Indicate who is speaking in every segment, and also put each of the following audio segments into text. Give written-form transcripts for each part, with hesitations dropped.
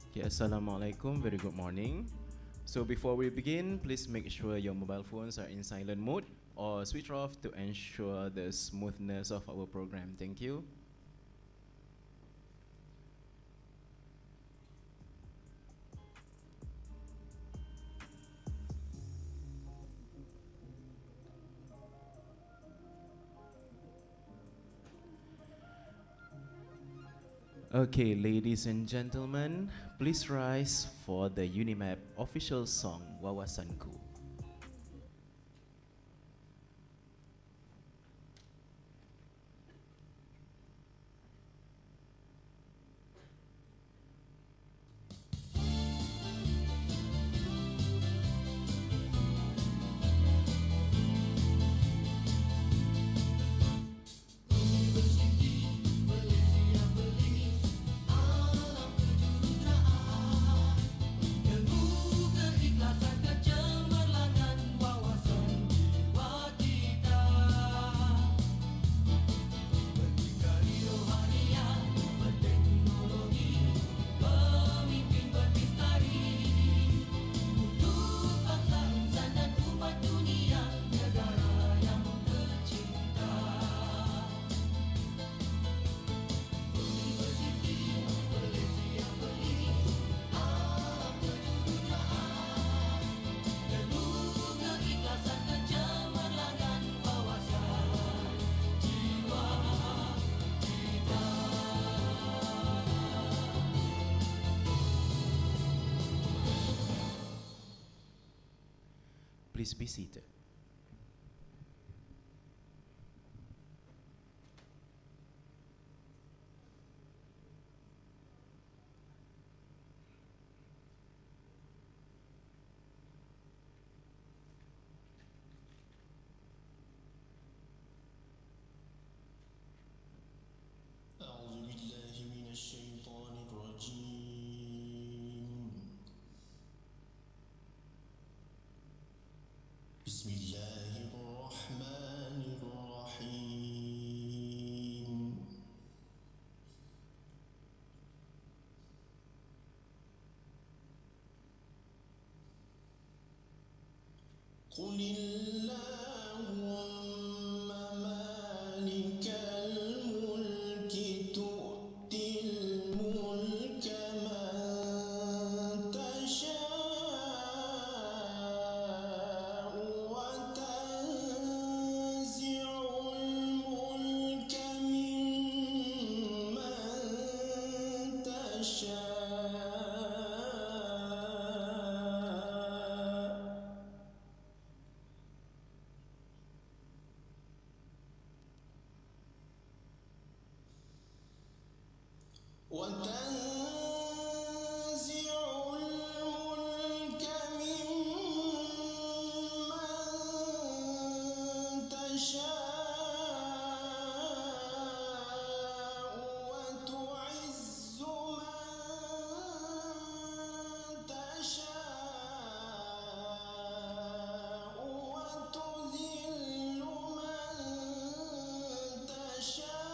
Speaker 1: Okay, Assalamualaikum, very good morning. So before we begin, please make sure your mobile phones are in silent mode or switch off to ensure the smoothness of our program. Thank you. Okay, ladies and gentlemen, please rise for the UniMAP official song, Wawasanku. Please be seated.
Speaker 2: أعوذ بالله من الشيطان الرجيم. بسم الله الرحمن الرحيم. قل اللهم مالك الملك تؤتي الملك من تشاء وتنزع الملك ممن تشاء وتنزع الملك ممن تشاء وتعز من تشاء وتذل من تشاء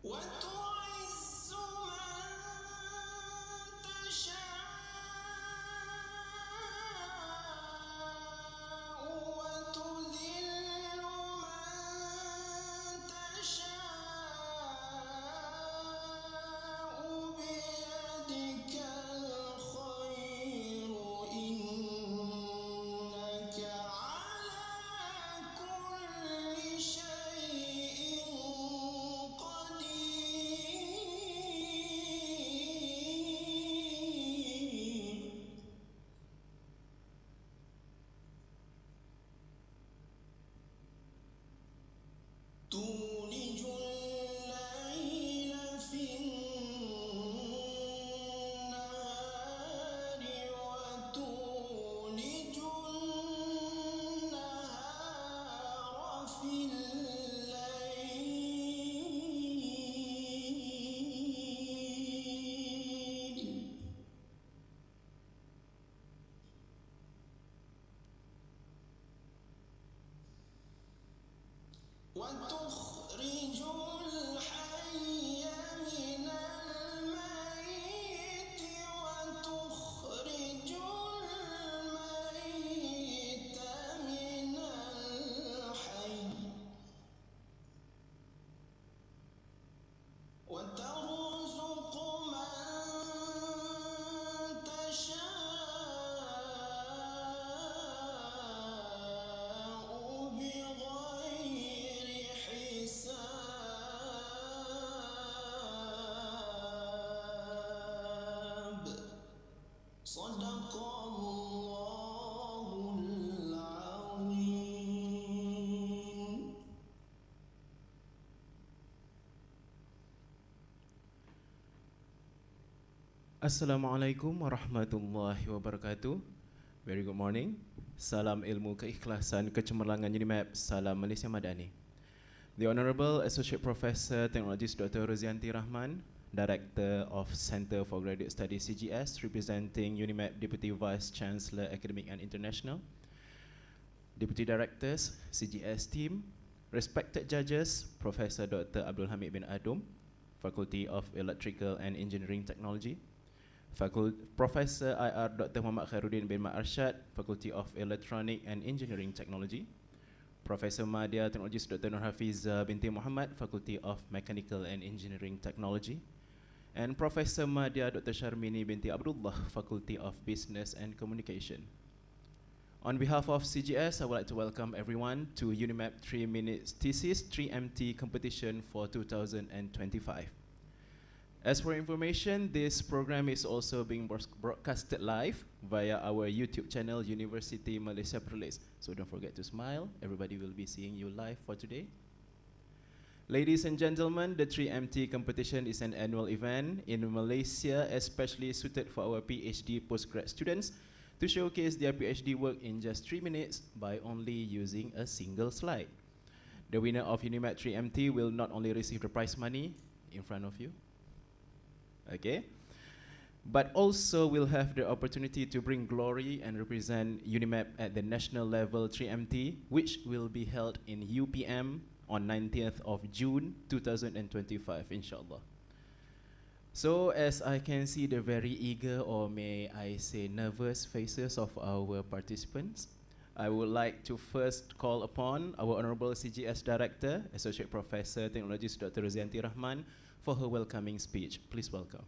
Speaker 2: وتعز من تشاء وتذل من تشاء بيدك الخير إنك على كل شيء قدير. تولج الليل في النهار وتولج النهار في الليل وتخرج الحي من الميت وتخرج الميت من الحي وترزق من تشاء بغير حساب صدق الله العظيم.
Speaker 1: Assalamualaikum warahmatullahi wabarakatuh. Very good morning. Salam ilmu keikhlasan kecemerlangan UniMAP. Salam Malaysia Madani. The Honourable Associate Professor Technologist Dr. Rozianti Rahman, Director of Centre for Graduate Studies CGS, representing UniMAP Deputy Vice Chancellor Academic and International, Deputy Directors, CGS team, respected judges, Professor Dr. Abdul Hamid bin Adum, Faculty of Electrical and Engineering Technology, Professor IR Dr. Muhammad Khairuddin bin Mat Arsyad, Faculty of Electronic and Engineering Technology, Professor Madya Technologist Dr. Nur Hafiza binti Muhammad, Faculty of Mechanical and Engineering Technology, and Professor Madya Dr. Sharmini binti Abdullah, Faculty of Business and Communication. On behalf of CGS, I would like to welcome everyone to UniMAP 3 Minutes Thesis 3MT competition for 2025. As for information, this program is also being broadcasted live via our YouTube channel, University Malaysia Perlis. So don't forget to smile. Everybody will be seeing you live for today. Ladies and gentlemen, the 3MT competition is an annual event in Malaysia, especially suited for our PhD postgrad students to showcase their PhD work in just 3 minutes by only using a single slide. The winner of UniMAP 3MT will not only receive the prize money in front of you, okay, but also will have the opportunity to bring glory and represent UniMAP at the national level 3MT, which will be held in UPM on 19th of June 2025, inshallah. So as I can see the very eager, or may I say nervous faces of our participants, I would like to first call upon our Honourable CGS Director, Associate Professor Technologist Dr. Rozianti Rahman, for her welcoming speech. Please welcome.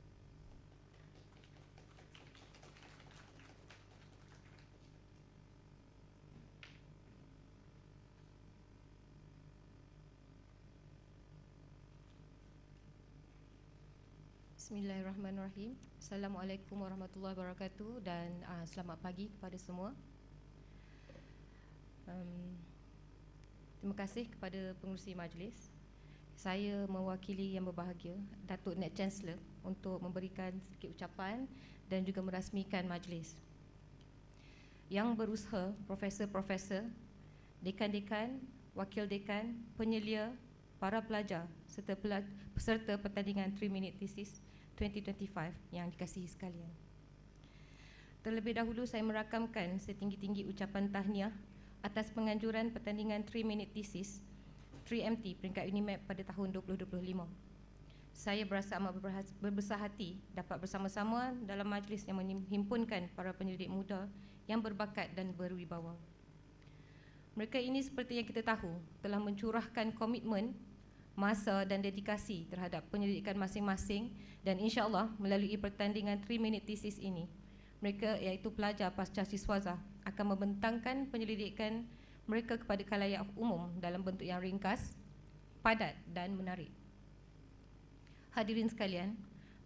Speaker 3: Bismillahirrahmanirrahim. Assalamualaikum warahmatullahi wabarakatuh dan selamat pagi kepada semua. Terima kasih kepada pengerusi majlis. Saya mewakili yang berbahagia, Datuk Net Chancellor, untuk memberikan sedikit ucapan dan juga merasmikan majlis. Yang berusaha, profesor-profesor, dekan-dekan, wakil dekan, penyelia, para pelajar serta peserta pertandingan 3 Minute Thesis 2025 yang dikasihi sekalian. Terlebih dahulu saya merakamkan setinggi-tinggi ucapan tahniah atas penganjuran pertandingan 3 Minute Thesis 3MT peringkat UniMAP pada tahun 2025. Saya berasa amat berbesar hati dapat bersama-sama dalam majlis yang menghimpunkan para penyelidik muda yang berbakat dan berwibawa. Mereka ini seperti yang kita tahu telah mencurahkan komitmen, masa dan dedikasi terhadap penyelidikan masing-masing, dan insya-Allah melalui pertandingan 3 Minute Thesis ini, mereka iaitu pelajar pasca siswaza akan membentangkan penyelidikan mereka kepada khalayak umum dalam bentuk yang ringkas, padat dan menarik. Hadirin sekalian,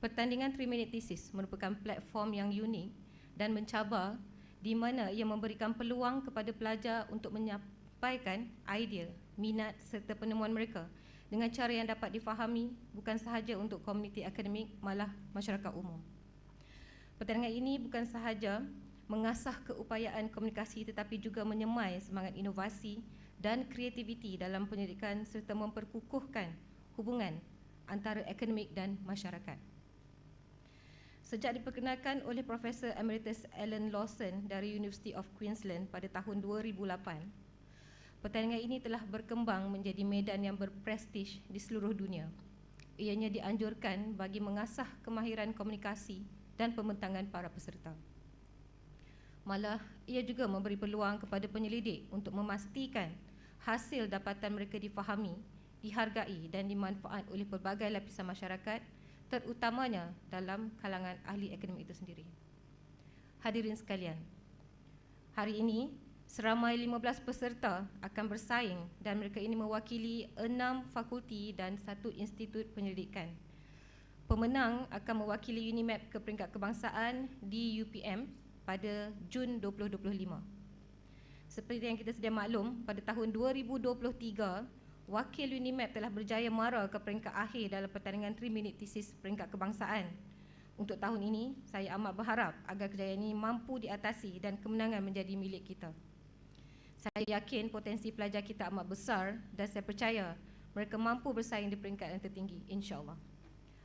Speaker 3: pertandingan 3 Minute Thesis merupakan platform yang unik dan mencabar di mana ia memberikan peluang kepada pelajar untuk menyampaikan idea, minat serta penemuan mereka dengan cara yang dapat difahami bukan sahaja untuk komuniti akademik, malah masyarakat umum. Pertandingan ini bukan sahaja mengasah keupayaan komunikasi tetapi juga menyemai semangat inovasi dan kreativiti dalam penyelidikan serta memperkukuhkan hubungan antara akademik dan masyarakat. Sejak diperkenalkan oleh Profesor Emeritus Alan Lawson dari University of Queensland pada tahun 2008, Pertandingan ini telah berkembang menjadi medan yang berprestij di seluruh dunia. Ianya dianjurkan bagi mengasah kemahiran komunikasi dan pembentangan para peserta. Malah, ia juga memberi peluang kepada penyelidik untuk memastikan hasil dapatan mereka difahami, dihargai dan dimanfaat oleh pelbagai lapisan masyarakat, terutamanya dalam kalangan ahli akademik itu sendiri. Hadirin sekalian, hari ini seramai 15 peserta akan bersaing dan mereka ini mewakili 6 fakulti dan 1 institut penyelidikan. Pemenang akan mewakili UniMAP ke peringkat kebangsaan di UPM pada Jun 2025. Seperti yang kita sedia maklum, pada tahun 2023, wakil UniMAP telah berjaya mara ke peringkat akhir dalam pertandingan 3-minute thesis peringkat kebangsaan. Untuk tahun ini, saya amat berharap agar kejayaan ini mampu diatasi dan kemenangan menjadi milik kita. Saya yakin potensi pelajar kita amat besar dan saya percaya mereka mampu bersaing di peringkat yang tertinggi, insya-Allah.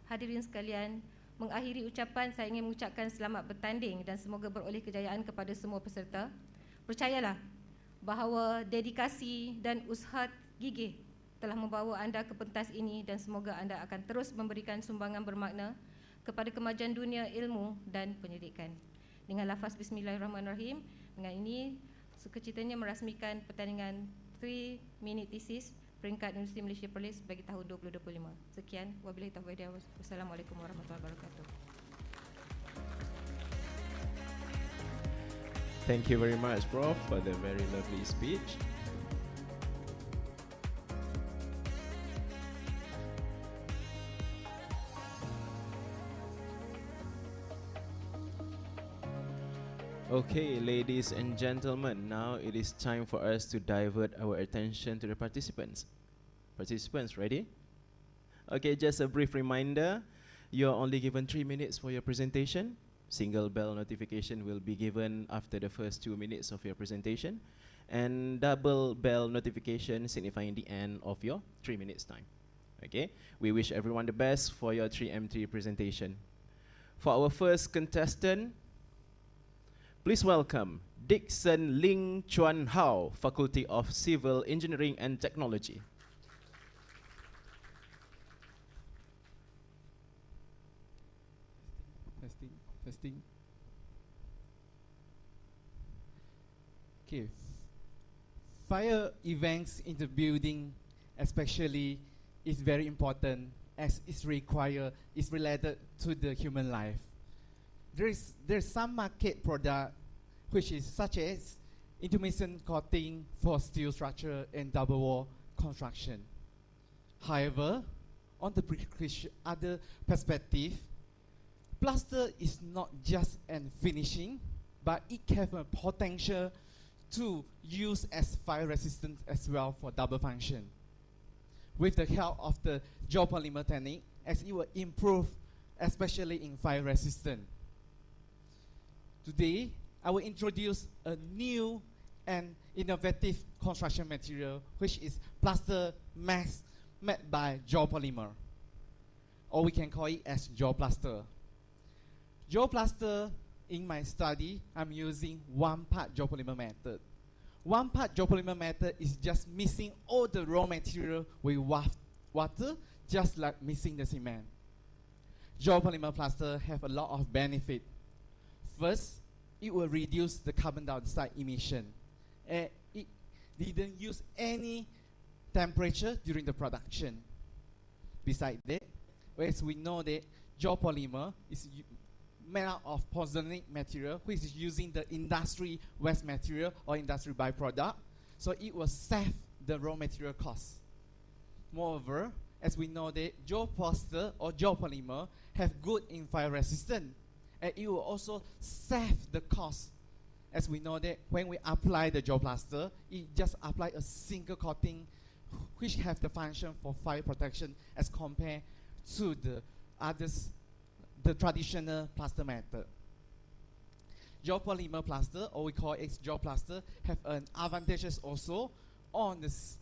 Speaker 3: Hadirin sekalian, mengakhiri ucapan saya ingin mengucapkan selamat bertanding dan semoga beroleh kejayaan kepada semua peserta. Percayalah bahawa dedikasi dan usaha gigih telah membawa anda ke pentas ini dan semoga anda akan terus memberikan sumbangan bermakna kepada kemajuan dunia ilmu dan pendidikan. Dengan lafaz Bismillahirrahmanirrahim, dengan ini sukacitanya merasmikan pertandingan 3-minute thesis peringkat Universiti Malaysia Perlis bagi tahun 2025. Sekian, wabillahi taufiq wal hidayah. Wassalamualaikum warahmatullahi wabarakatuh.
Speaker 1: Thank you very much, Prof, for the very lovely speech. Okay, ladies and gentlemen, now it is time for us to divert our attention to the participants. Participants, ready? Okay, just a brief reminder, you're only given 3 minutes for your presentation. Single bell notification will be given after the first 2 minutes of your presentation, and double bell notification signifying the end of your 3 minutes time. Okay, we wish everyone the best for your 3M3 presentation. For our first contestant, please welcome Dixon Ling Chuan Hao, Faculty of Civil Engineering and Technology.
Speaker 4: Testing. Okay. Fire events in the building especially is very important as it's related to the human life. There's some market product which is such as intermittent coating for steel structure and double wall construction. However, on the other perspective, plaster is not just an finishing, but it have a potential to use as fire resistant as well for double function. With the help of the geopolymer technique, as it will improve, especially in fire resistant. Today, I will introduce a new and innovative construction material, which is plaster mass made by geopolymer, or we can call it as geoplaster. Geoplaster, in my study, I'm using 1-part geopolymer method. 1-part geopolymer method is just mixing all the raw material with water, just like mixing the cement. Geopolymer plaster have a lot of benefit. First, it will reduce the carbon dioxide emission. It didn't use any temperature during the production. Besides that, as we know that geopolymer is made out of pozzolanic material, which is using the industry waste material or industry byproduct, so it will save the raw material costs. Moreover, as we know that geoplaster or geopolymer have good in fire resistance, and it will also save the cost. As we know that when we apply the geoplaster, it just apply a single coating which have the function for fire protection as compared to the others, the traditional plaster method. Geopolymer plaster, or we call it geoplaster, have an advantages also on this.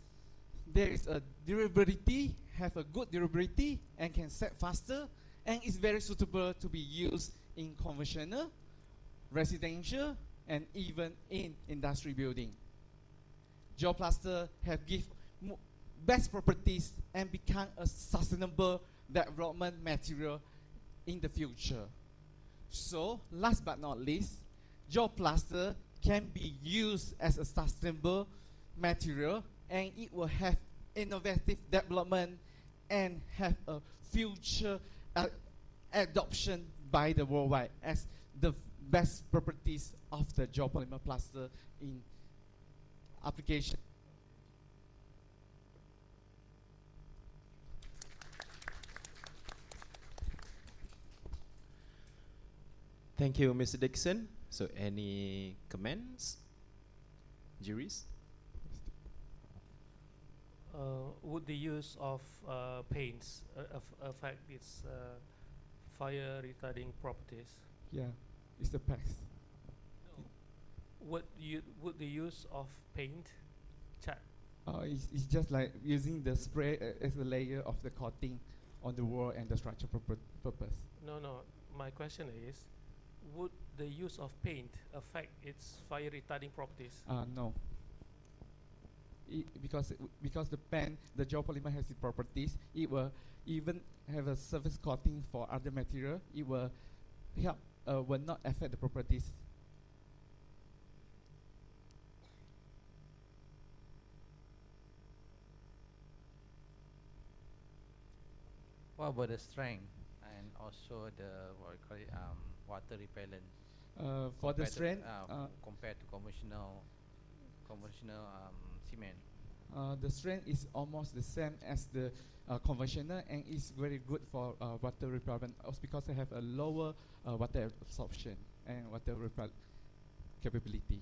Speaker 4: There is a durability, have a good durability, and can set faster, and is very suitable to be used in conventional, residential, and even in industry building. geoplaster have give best properties and become a sustainable development material in the future. So, last but not least, geoplaster can be used as a sustainable material, and it will have innovative development and have a future adoption by the worldwide as the best properties of the geopolymer plaster in application.
Speaker 1: Thank you, Mr. Dixon. So, any comments, juries?
Speaker 5: Would the use of paints affect its fire retarding properties?
Speaker 4: Yeah, it's the past.
Speaker 5: Would the use of paint, chat?
Speaker 4: It's just like using the spray as a layer of the coating on the wall and the structure purpose.
Speaker 5: No. My question is, would the use of paint affect its fire retarding properties?
Speaker 4: No. Because the geopolymer has its properties, it will even have a surface coating for other material. It will help, will not affect the properties.
Speaker 6: What about the strength and also the what we call it water repellent?
Speaker 4: For the
Speaker 6: compared to,
Speaker 4: strength,
Speaker 6: compared to conventional cement.
Speaker 4: the strength is almost the same as the conventional, and is very good for water repellent, also because they have a lower water absorption and water repel capability.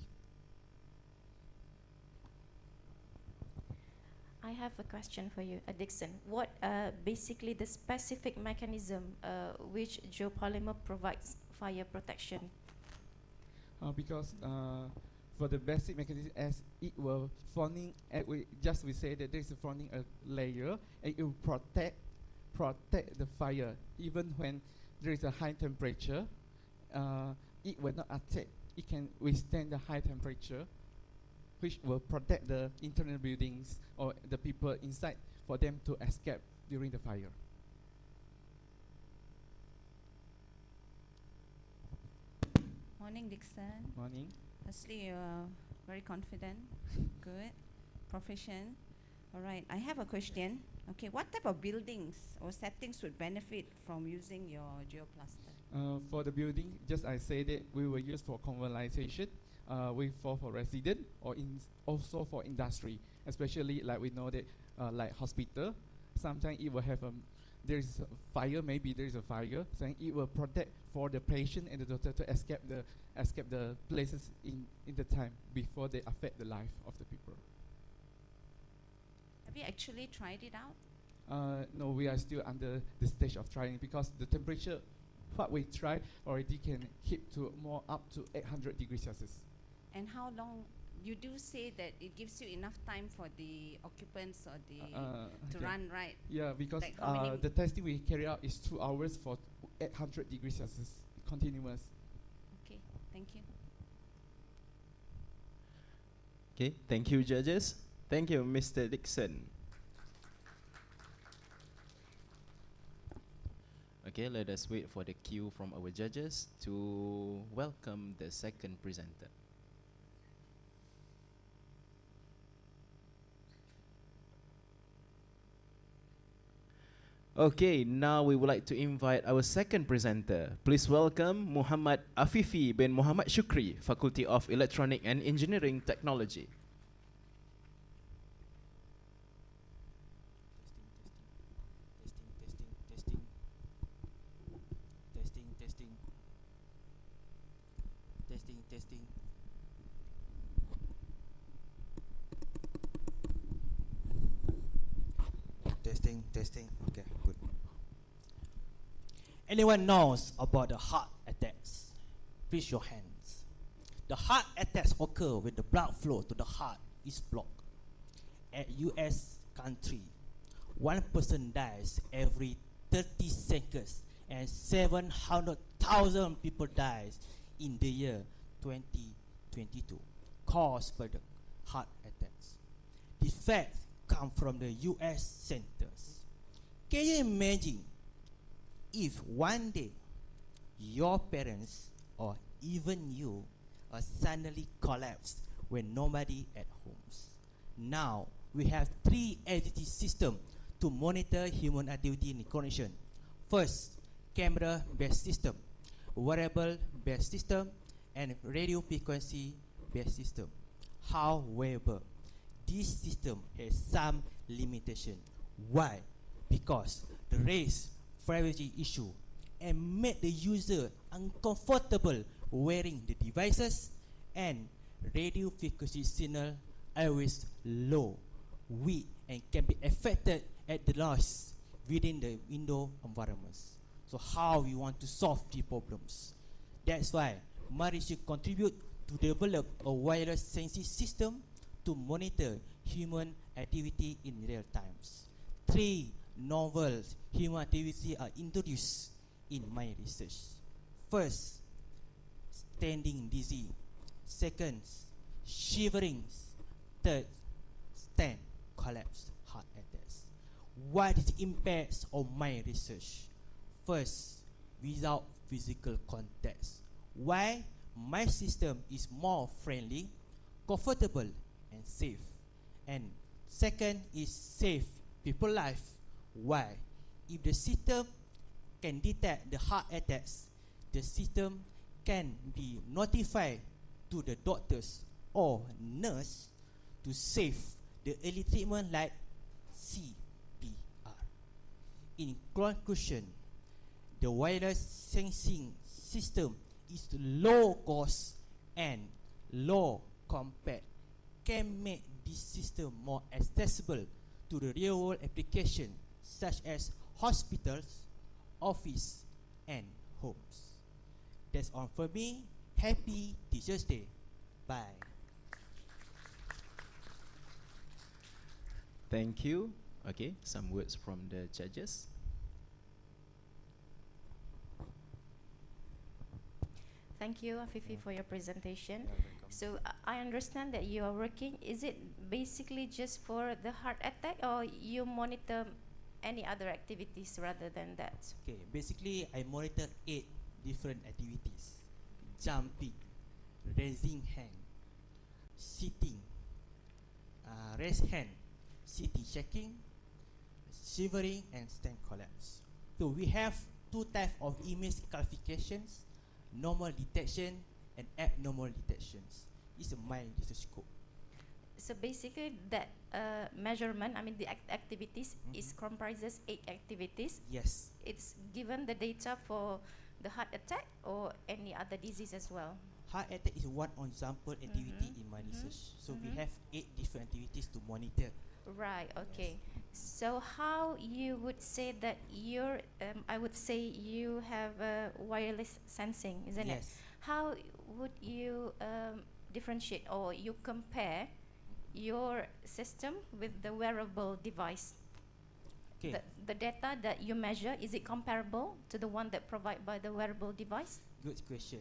Speaker 7: I have a question for you, Dixon. What basically the specific mechanism which geopolymer provides fire protection?
Speaker 4: Because for the basic mechanism, as it will forming, we say that there is a forming a layer, and it will protect the fire even when there is a high temperature. It will not attack. It can withstand the high temperature, which will protect the internal buildings or the people inside for them to escape during the fire.
Speaker 8: Morning, Dixon.
Speaker 4: Morning.
Speaker 8: Firstly, you're very confident, good, proficient. All right, I have a question. Okay, what type of buildings or settings would benefit from using your geoplaster?
Speaker 4: For the building, just I say that we will use for conventionalization, for resident, or also for industry, especially like we know that like hospital, sometimes it will have there is a fire, maybe there is a fire, so it will protect for the patient and the doctor to escape the places in the time before they affect the life of the people.
Speaker 8: Have you actually tried it out?
Speaker 4: No, we are still under the stage of trying, because the temperature, what we tried already can keep to more up to 800 degrees Celsius.
Speaker 8: And how long? You do say that it gives you enough time for the occupants or to run, right?
Speaker 4: Yeah, because
Speaker 8: Like how many
Speaker 4: the testing we carry out is 2 hours for 800 degrees Celsius, continuous.
Speaker 8: Okay, thank you.
Speaker 1: Okay, thank you, judges. Thank you, Mr. Dixon. Okay, let us wait for the cue from our judges to welcome the second presenter. Okay, now we would like to invite our second presenter. Please welcome Muhammad Afifi bin Muhammad Shukri, Faculty of Electronic and Engineering Technology.
Speaker 9: Testing. Okay, good.
Speaker 2: Anyone knows about the heart attacks? Raise your hands. The heart attacks occur when the blood flow to the heart is blocked. At US country, one person dies every 30 seconds and 700,000 people dies in the year 2022 caused by the heart attacks. facts come from the US centers. Can you imagine if one day your parents or even you are suddenly collapsed when nobody at homes? Now we have 3 entity system to monitor human activity in connection. First, camera based system, wearable based system, and radio frequency based system. However, this system has some limitation. Why? Because the raise privacy issue and make the user uncomfortable wearing the devices, and radio frequency signal always low, weak, and can be affected at the loss within the window environments. So how we want to solve the problems? That's why Mari should contribute to develop a wireless sensing system to monitor human activity in real times. 3 novel human activity are introduced in my research. First, standing dizzy. Second, shivering. Third, stand collapse heart attacks. What is the impacts of my research? First, without physical contact. Why? My system is more friendly, comfortable, and safe. And second is save people life. Why? If the system can detect the heart attacks, the system can be notified to the doctors or nurse to save the early treatment like CPR. In conclusion, the wireless sensing system is low cost and low compact, can make this system more accessible to the real world application such as hospitals, office, and homes. That's all for me. Happy Teachers Day. Bye.
Speaker 1: Thank you. Okay, some words from the judges.
Speaker 7: Thank you, Afifi, for your presentation. So I understand that you are working. Is it basically just for the heart attack, or you monitor any other activities rather than that?
Speaker 2: Okay, basically I monitor 8 different activities: jumping, raising hand, sitting, raise hand, sitting shaking, shivering, and stand collapse. So we have 2 types of image classifications: normal detection and abnormal detections. It's my research scope.
Speaker 7: So basically that measurement, I mean the activities, is comprises 8 activities.
Speaker 2: Yes.
Speaker 7: It's given the data for the heart attack or any other disease as well.
Speaker 2: Heart attack is one example activity in my research. So we have 8 different activities to monitor.
Speaker 7: Right, okay. So how you would say that your, I would say you have wireless sensing, isn't it?
Speaker 2: Yes.
Speaker 7: How would you differentiate or you compare your system with the wearable device?
Speaker 2: Okay.
Speaker 7: The data that you measure, is it comparable to the one that provided by the wearable device?
Speaker 2: Good question.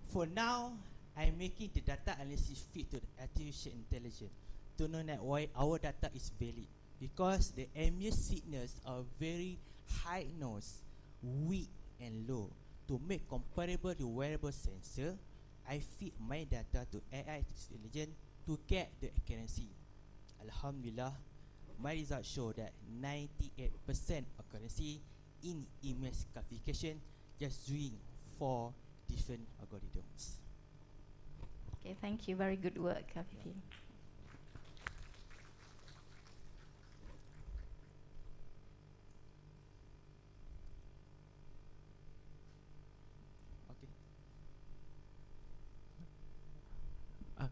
Speaker 2: For now, I'm making the data analysis fit to the artificial intelligence to know that why our data is valid, because the ambient signals are very high noise, weak, and low. To make comparable the wearable sensor, I feed my data to AI intelligence to get the accuracy. Alhamdulillah, my results show that 98% accuracy in image classification just doing 4 different algorithms.
Speaker 7: Okay, thank you. Very good work, Afifi.
Speaker 2: Okay.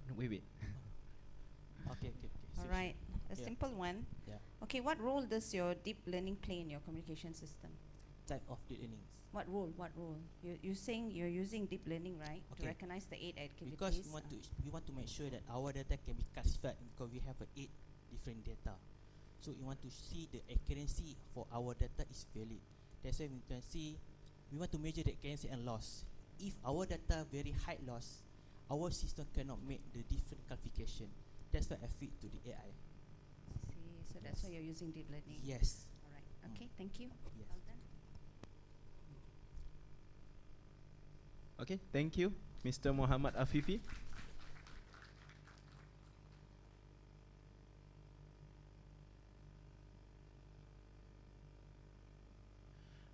Speaker 1: No, wait.
Speaker 2: Okay.
Speaker 8: All right, a
Speaker 2: Yeah.
Speaker 8: simple one.
Speaker 2: Yeah.
Speaker 8: Okay, what role does your deep learning play in your communication system?
Speaker 2: Type of deep learnings.
Speaker 8: What role? What role? You're saying you're using deep learning, right, to
Speaker 2: Okay.
Speaker 8: recognize the 8 activities?
Speaker 2: Because we want to make sure that our data can be classified, because we have 8 different data. So we want to see the accuracy for our data is valid. That's why we can see, we want to measure the accuracy and loss. If our data very high loss, our system cannot make the different classification. That's why I feed to the AI.
Speaker 8: So that's why you're using deep learning.
Speaker 2: Yes.
Speaker 8: All right. Okay. Thank you.
Speaker 2: Yes.
Speaker 8: Well done.
Speaker 1: Okay, thank you, Mr. Muhammad Afifi.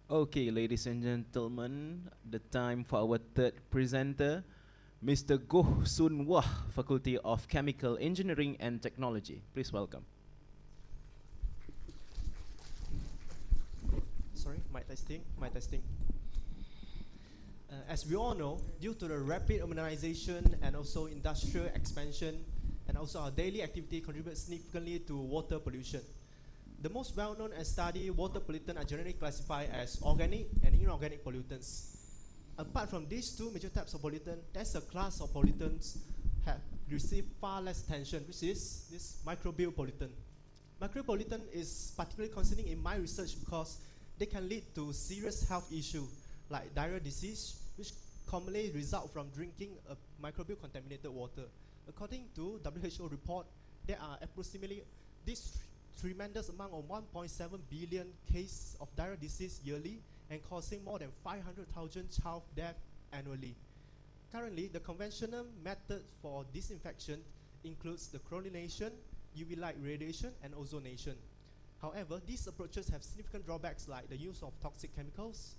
Speaker 1: Okay, ladies and gentlemen, the time for our third presenter, Mr. Goh Soon Wah, Faculty of Chemical Engineering and Technology. Please welcome.
Speaker 9: Sorry, mic testing, mic testing. As we all know, due to the rapid urbanization and also industrial expansion, and also our daily activity contributes significantly to water pollution. The most well-known and studied water pollutants are generally classified as organic and inorganic pollutants. Apart from these two major types of pollutants, there's a class of pollutants have received far less attention, which is this microbial pollutant. Microbial pollutant is particularly concerning in my research because they can lead to serious health issues like diarrheal disease, which commonly result from drinking a microbial contaminated water. According to WHO report, there are approximately this tremendous amount of 1.7 billion cases of diarrheal disease yearly and causing more than 500,000 child deaths annually. Currently, the conventional method for disinfection includes the chlorination, UV light radiation, and ozonation. However, these approaches have significant drawbacks like the use of toxic chemicals,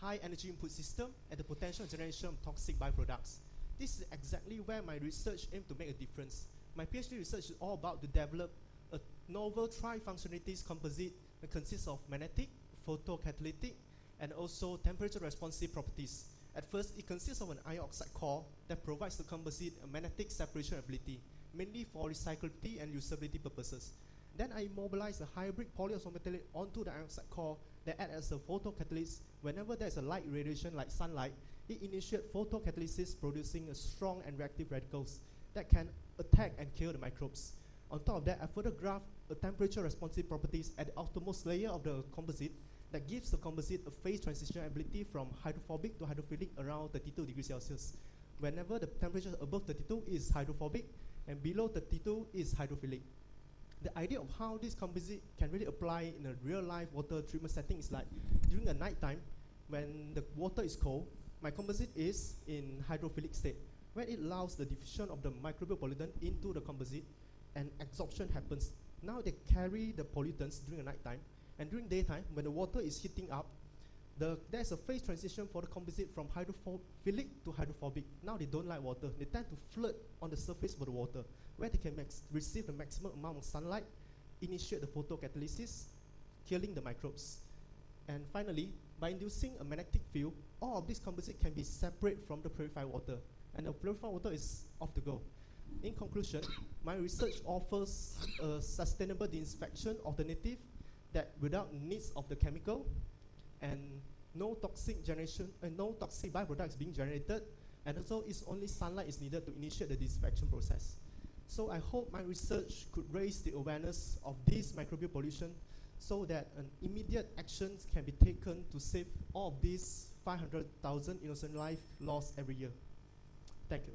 Speaker 9: high energy input system, and the potential generation of toxic byproducts. This is exactly where my research aimed to make a difference. My PhD research is all about to develop a novel tri-functionalities composite that consists of magnetic, photocatalytic, and also temperature responsive properties. At first, it consists of an iron oxide core that provides the composite a magnetic separation ability, mainly for recyclability and usability purposes. Then I immobilize a hybrid polyisometalate onto the iron oxide core that acts as a photocatalyst. Whenever there is a light radiation like sunlight, it initiates photocatalysis producing a strong and reactive radicals that can attack and kill the microbes. On top of that, I further graph a temperature responsive properties at the outermost layer of the composite that gives the composite a phase transition ability from hydrophobic to hydrophilic around 32 degrees Celsius. Whenever the temperature above 32 is hydrophobic and below 32 is hydrophilic. The idea of how this composite can really apply in a real life water treatment setting is like during the night time when the water is cold, my composite is in hydrophilic state where it allows the diffusion of the microbial pollutant into the composite and absorption happens. Now they carry the pollutants during the night time, and during daytime when the water is heating up, there's a phase transition for the composite from hydrophilic to hydrophobic. Now they don't like water. They tend to float on the surface of the water where they can receive the maximum amount of sunlight, initiate the photocatalysis, killing the microbes. And finally, by inducing a magnetic field, all of this composite can be separate from the purified water, and the purified water is off the go. In conclusion, my research offers a sustainable disinfection alternative that without needs of the chemical and no toxic generation and no toxic byproducts being generated, and also it's only sunlight is needed to initiate the disinfection process. So I hope my research could raise the awareness of this microbial pollution so that an immediate action can be taken to save all of these 500,000 innocent lives lost every year. Thank you.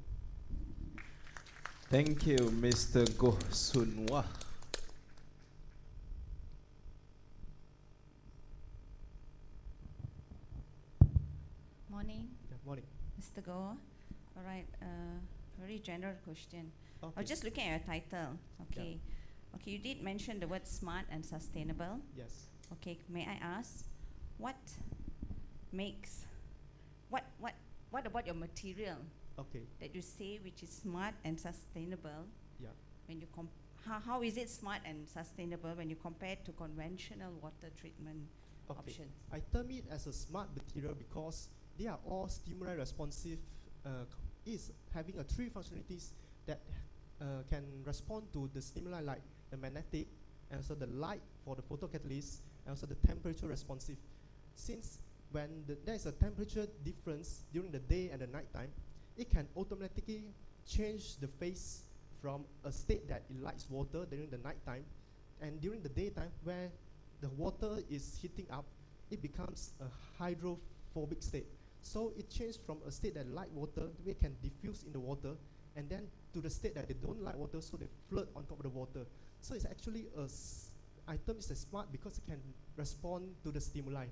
Speaker 1: Thank you, Mr. Goh Soon Wah.
Speaker 8: Morning,
Speaker 9: Yeah, morning.
Speaker 8: Mr. Goh. All right, very general question. I
Speaker 9: Okay.
Speaker 8: was just looking at your title. Okay. Okay, you did mention the word smart and sustainable.
Speaker 9: Yes.
Speaker 8: Okay, may I ask, what makes, what about your material
Speaker 9: Okay.
Speaker 8: that you say which is smart and sustainable?
Speaker 9: Yeah.
Speaker 8: When you how is it smart and sustainable when you compare it to conventional water treatment
Speaker 9: Okay.
Speaker 8: options?
Speaker 9: I term it as a smart material because they are all stimuli responsive. Is having a three functionalities that can respond to the stimuli like the magnetic, and also the light for the photocatalyst, and also the temperature responsive. Since when there is a temperature difference during the day and the night time, it can automatically change the phase from a state that it likes water during the night time, and during the daytime where the water is heating up, it becomes a hydrophobic state. So it changed from a state that like water, they can diffuse in the water, and then to the state that they don't like water, so they float on top of the water. So it's actually item is smart because it can respond to the stimuli.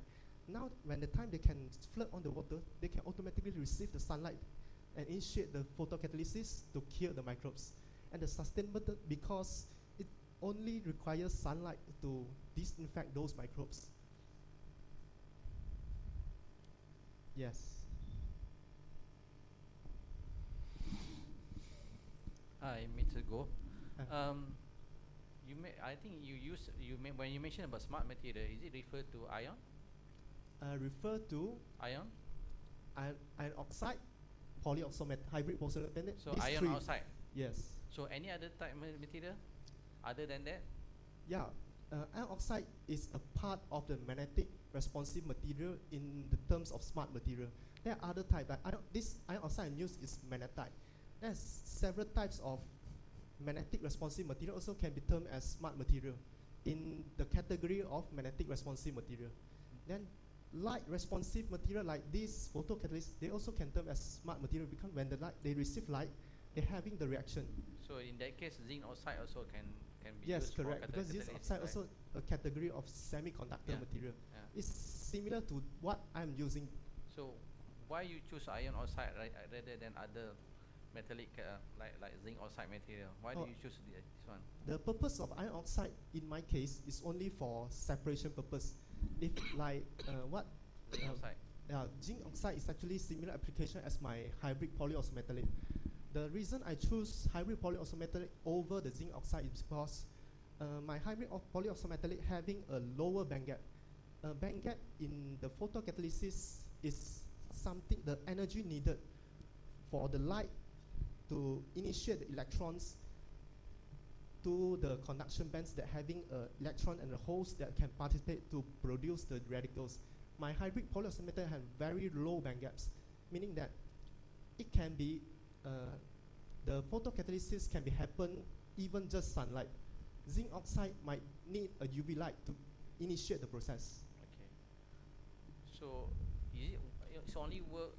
Speaker 9: Now, when the time they can float on the water, they can automatically receive the sunlight and initiate the photocatalysis to kill the microbes. And the sustainable because it only requires sunlight to disinfect those microbes. Yes.
Speaker 6: Hi, Mr. Go.
Speaker 9: Uh.
Speaker 6: I think when you mentioned about smart material, is it referred to ion?
Speaker 9: Refer to
Speaker 6: Ion?
Speaker 9: iron oxide, hybrid polyoxide.
Speaker 6: So ion oxide.
Speaker 9: Yes.
Speaker 6: So any other type of material other than that?
Speaker 9: Yeah. Iron oxide is a part of the magnetic responsive material in the terms of smart material. There are other types. This iron oxide used is magnetite. There's several types of magnetic responsive material also can be termed as smart material in the category of magnetic responsive material. Then light responsive material like this photocatalyst, they also can term as smart material because when they receive light, they're having the reaction.
Speaker 6: So in that case, zinc oxide also can be
Speaker 9: yes,
Speaker 6: used
Speaker 9: correct.
Speaker 6: for
Speaker 9: Because zinc oxide also a category of semiconductor material.
Speaker 6: Yeah.
Speaker 9: It's similar to what I'm using.
Speaker 6: So why you choose iron oxide rather than other metallic like zinc oxide material? Why do you choose this one?
Speaker 9: The purpose of iron oxide in my case is only for separation purpose. If like
Speaker 6: Zinc oxide.
Speaker 9: Zinc oxide is actually similar application as my hybrid polyoxometallic. The reason I choose hybrid polyoxometallic over the zinc oxide is because my hybrid polyoxometallic having a lower band gap. Band gap in the photocatalysis is something, the energy needed for the light to initiate the electrons to the conduction bands that having an electron and a host that can participate to produce the radicals. My hybrid polyoxometallic have very low band gaps, meaning that it can be the photocatalysis can be happen even just sunlight. Zinc oxide might need a UV light to initiate the process.
Speaker 6: Okay. So it's only work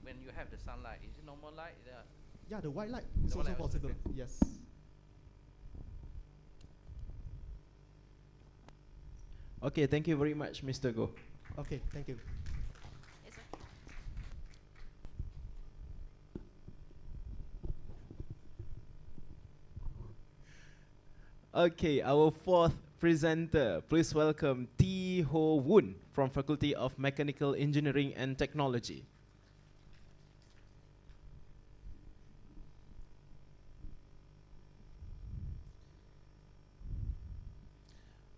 Speaker 6: when you have the sunlight. Is it normal light?
Speaker 9: Yeah, the white light is also possible. Yes.
Speaker 1: Okay, thank you very much, Mr. Go.
Speaker 9: Okay, thank you.
Speaker 1: Okay, our fourth presenter, please welcome T. Ho Woon from Faculty of Mechanical Engineering and Technology.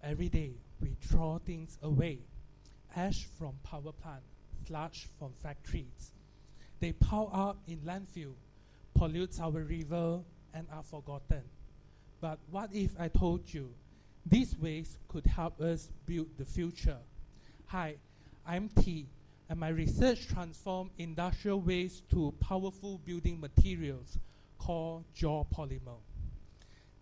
Speaker 10: Every day, we throw things away. Ash from power plant, sludge from factories. They pile up in landfill, pollute our river, and are forgotten. But what if I told you these waste could help us build the future? Hi, I'm T, and my research transforms industrial waste to powerful building materials called geopolymer.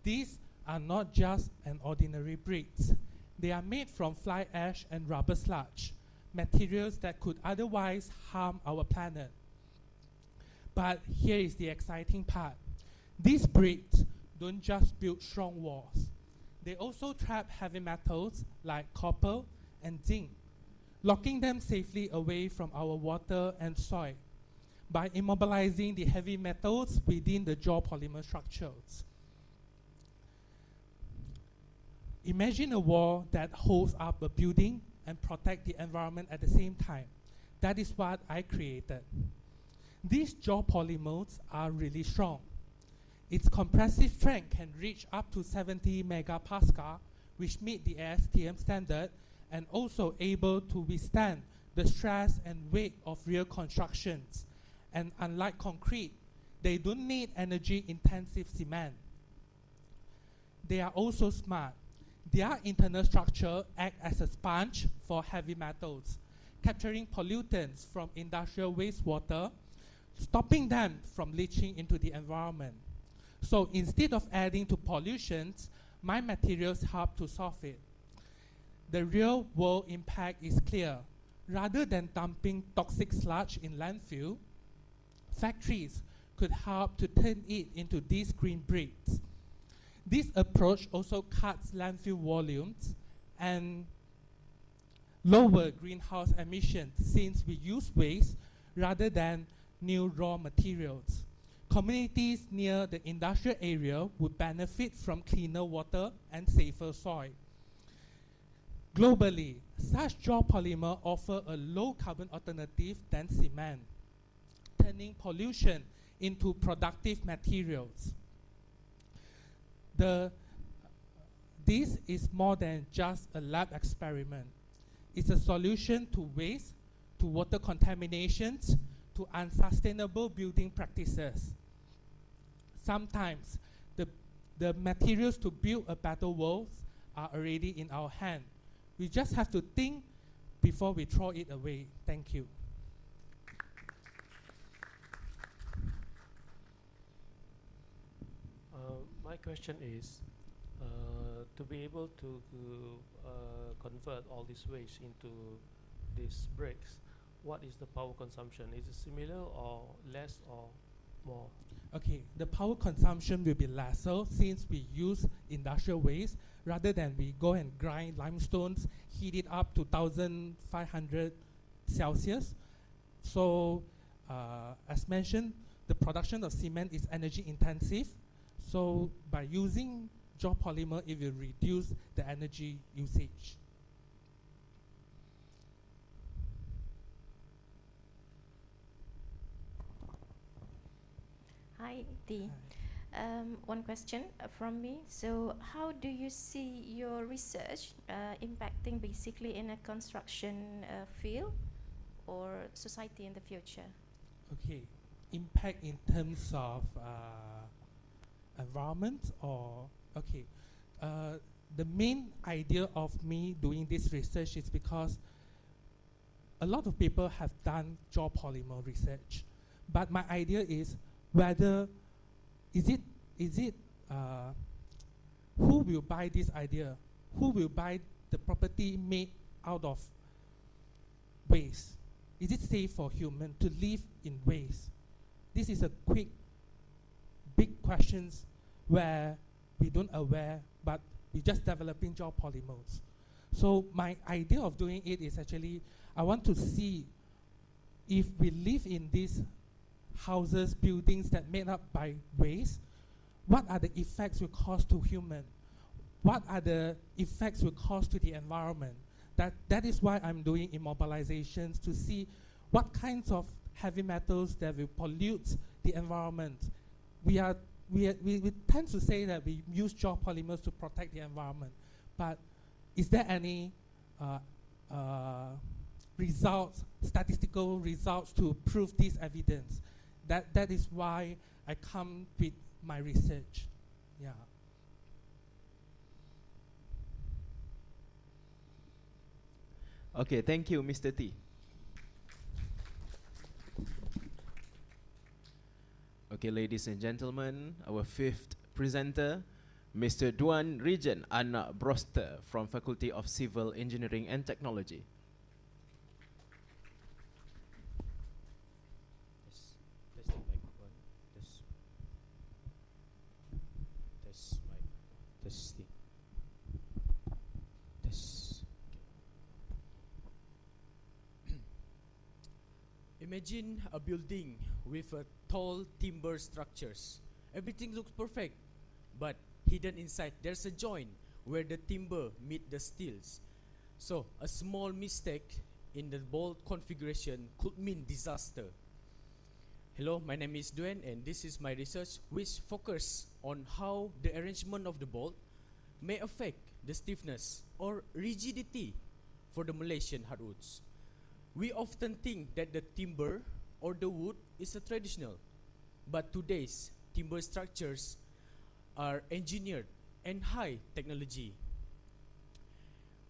Speaker 10: These are not just an ordinary bricks. They are made from fly ash and rubber sludge, materials that could otherwise harm our planet. But here is the exciting part. These bricks don't just build strong walls. They also trap heavy metals like copper and zinc, locking them safely away from our water and soil by immobilizing the heavy metals within the geopolymer structures. Imagine a wall that holds up a building and protect the environment at the same time. That is what I created. These geopolymers are really strong. Its compressive strength can reach up to 70 megapascal, which meet the ASTM standard, and also able to withstand the stress and weight of real constructions. And unlike concrete, they don't need energy-intensive cement. They are also smart. Their internal structure acts as a sponge for heavy metals, capturing pollutants from industrial wastewater, stopping them from leaching into the environment. So instead of adding to pollutions, my materials help to solve it. The real world impact is clear. Rather than dumping toxic sludge in landfill, factories could help to turn it into these green bricks. This approach also cuts landfill volumes and lower greenhouse emissions since we use waste rather than new raw materials. Communities near the industrial area would benefit from cleaner water and safer soil. Globally, such geopolymer offer a low carbon alternative than cement, turning pollution into productive materials. This is more than just a lab experiment. It's a solution to waste, to water contaminations, to unsustainable building practices. Sometimes the materials to build a better world are already in our hand. We just have to think before we throw it away. Thank you.
Speaker 5: My question is, to be able to convert all this waste into these bricks, what is the power consumption? Is it similar or less or more?
Speaker 10: Okay, the power consumption will be lesser since we use industrial waste rather than we go and grind limestones, heat it up to 1500 Celsius. So, as mentioned, the production of cement is energy intensive. So, by using geopolymer, it will reduce the energy usage.
Speaker 7: Hi, Dee. One question from me. So, how do you see your research impacting basically in a construction field or society in the future?
Speaker 10: Okay, impact in terms of environment or, okay. The main idea of me doing this research is because a lot of people have done geopolymer research, but my idea is whether is it who will buy this idea? Who will buy the property made out of waste? Is it safe for human to live in waste? This is a big questions where we don't aware, but we just developing geopolymers. So my idea of doing it is actually, I want to see if we live in these houses, buildings that made up by waste, what are the effects will cause to human? What are the effects will cause to the environment? That is why I'm doing immobilizations to see what kinds of heavy metals that will pollute the environment. We tend to say that we use geopolymers to protect the environment, but is there any results, statistical results to prove this evidence? That is why I come with my research. Yeah.
Speaker 1: Okay, thank you, Mr. T. Okay, ladies and gentlemen, our fifth presenter, Mr. Duan Rigen Anak Broster from Faculty of Civil Engineering and Technology.
Speaker 11: Imagine a building with tall timber structures. Everything looks perfect, but hidden inside there's a joint where the timber meet the steels. So a small mistake in the bolt configuration could mean disaster. Hello, my name is Duen, and this is my research which focus on how the arrangement of the bolt may affect the stiffness or rigidity for the Malaysian hardwoods. We often think that the timber or the wood is a traditional, but today's timber structures are engineered and high technology.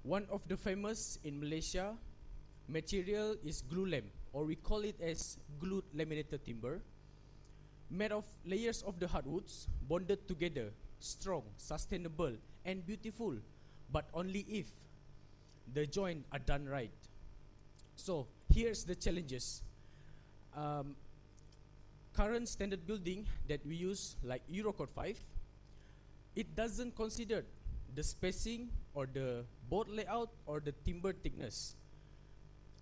Speaker 11: One of the famous in Malaysia material is glulam, or we call it as glued laminated timber, made of layers of the hardwoods bonded together, strong, sustainable and beautiful, but only if the joints are done right. So here's the challenges. Current standard building that we use, like Eurocode 5, It doesn't consider the spacing or the board layout or the timber thickness.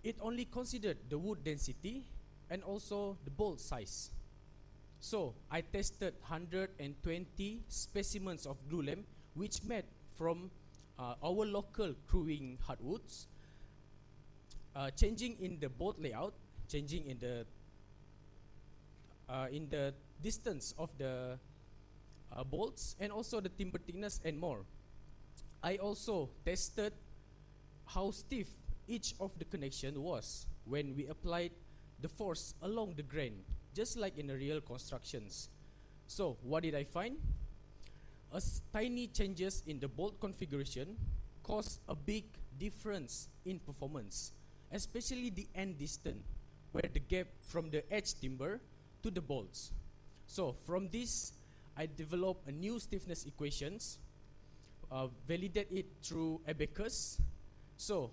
Speaker 11: It only considered the wood density and also the bolt size. So I tested 120 specimens of glue lamp which made from our local crewing hardwoods, changing in the bolt layout, changing in the distance of the bolts and also the timber thickness and more. I also tested how stiff each of the connection was when we applied the force along the grain, just like in the real constructions. So what did I find? Tiny changes in the bolt configuration cause a big difference in performance, especially the end distance, where the gap from the edge timber to the bolts. So from this, I developed a new stiffness equations, validate it through abacus. So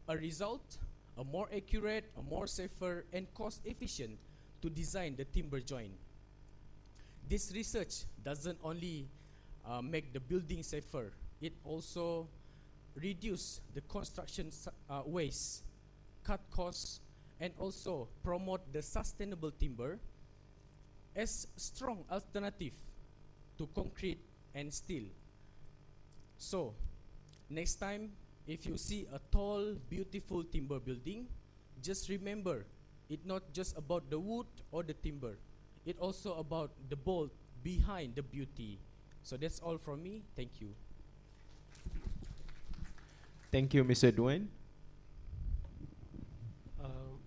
Speaker 11: a result, a more accurate, a more safer and cost efficient to design the timber joint. This research doesn't only make the building safer, it also reduce the construction waste, cut costs, and also promote the sustainable timber as strong alternative to concrete and steel. So next time if you see a tall beautiful timber building, just remember it's not just about the wood or the timber, it also about the bolt behind the beauty. So that's all from me. Thank you.
Speaker 1: Thank you, Mr. Dwayne.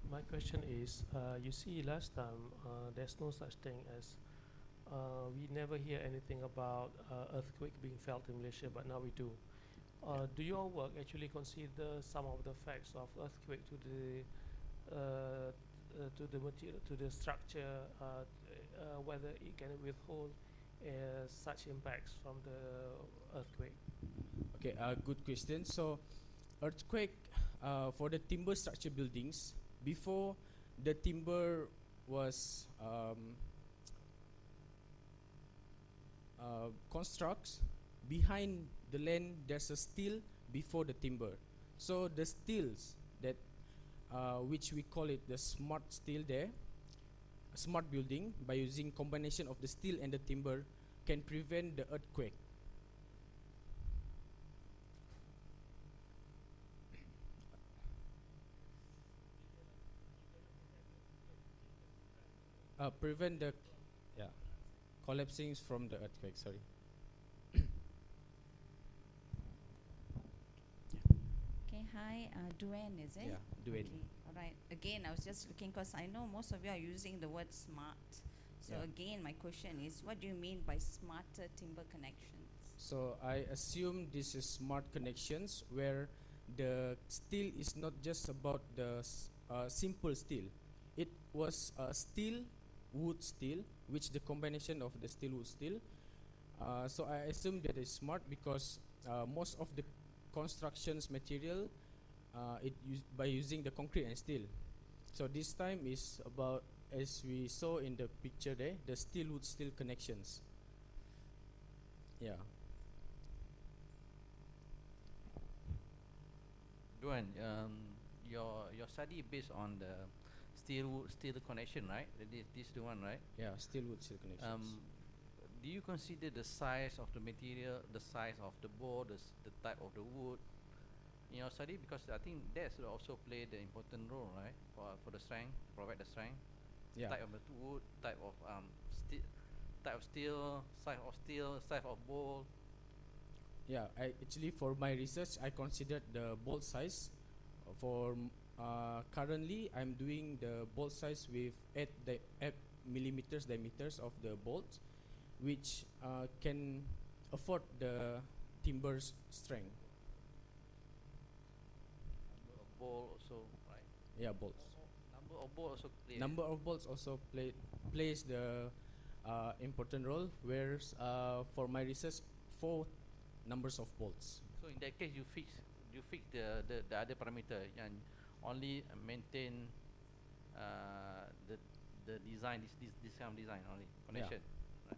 Speaker 5: My question is, you see last time there's no such thing as, we never hear anything about earthquake being felt in Malaysia, but now we do. Do your work actually consider some of the effects of earthquake to the material, to the structure, whether it can withhold such impacts from the earthquake?
Speaker 11: Okay, good question. So earthquake for the timber structure buildings, before the timber was constructs, behind the land there's a steel before the timber. So the steels that which we call it the smart steel there, smart building, by using combination of the steel and the timber can prevent the earthquake. Prevent the collapsing from the earthquake. Sorry.
Speaker 8: Okay, hi, Duane, is it?
Speaker 11: Yeah, Duane.
Speaker 8: Okay, all right. Again, I was just looking because I know most of you are using the word smart. So
Speaker 11: Yeah.
Speaker 8: again, my question is, what do you mean by smarter timber connections?
Speaker 11: So I assume this is smart connections where the steel is not just about the simple steel. It was steel, wood steel, which the combination of the steel wood steel. So I assume that is smart because most of the constructions material by using the concrete and steel. So this time is about, as we saw in the picture there, the steel wood steel connections. Yeah.
Speaker 6: Duan, your study based on the steel connection, right? This the one, right?
Speaker 11: Yeah, steel wood steel connections.
Speaker 6: Do you consider the size of the material, the size of the board, the type of the wood in your study? Because I think that should also play the important role, right? For the strength, provide the strength.
Speaker 11: Yeah.
Speaker 6: Type of the wood, type of steel, size of steel, size of bolt.
Speaker 11: Yeah, actually for my research I considered the bolt size. For currently I'm doing the bolt size with 8 millimeters diameters of the bolt, which can afford the timber's strength.
Speaker 6: Number of bolt also, right?
Speaker 11: Yeah, bolts.
Speaker 6: Number of bolt also play.
Speaker 11: Number of bolts also plays the important role. Whereas for my research, 4 numbers of bolts.
Speaker 6: So in that case, you fix the other parameter and only maintain the design, this kind of design only connection. Right.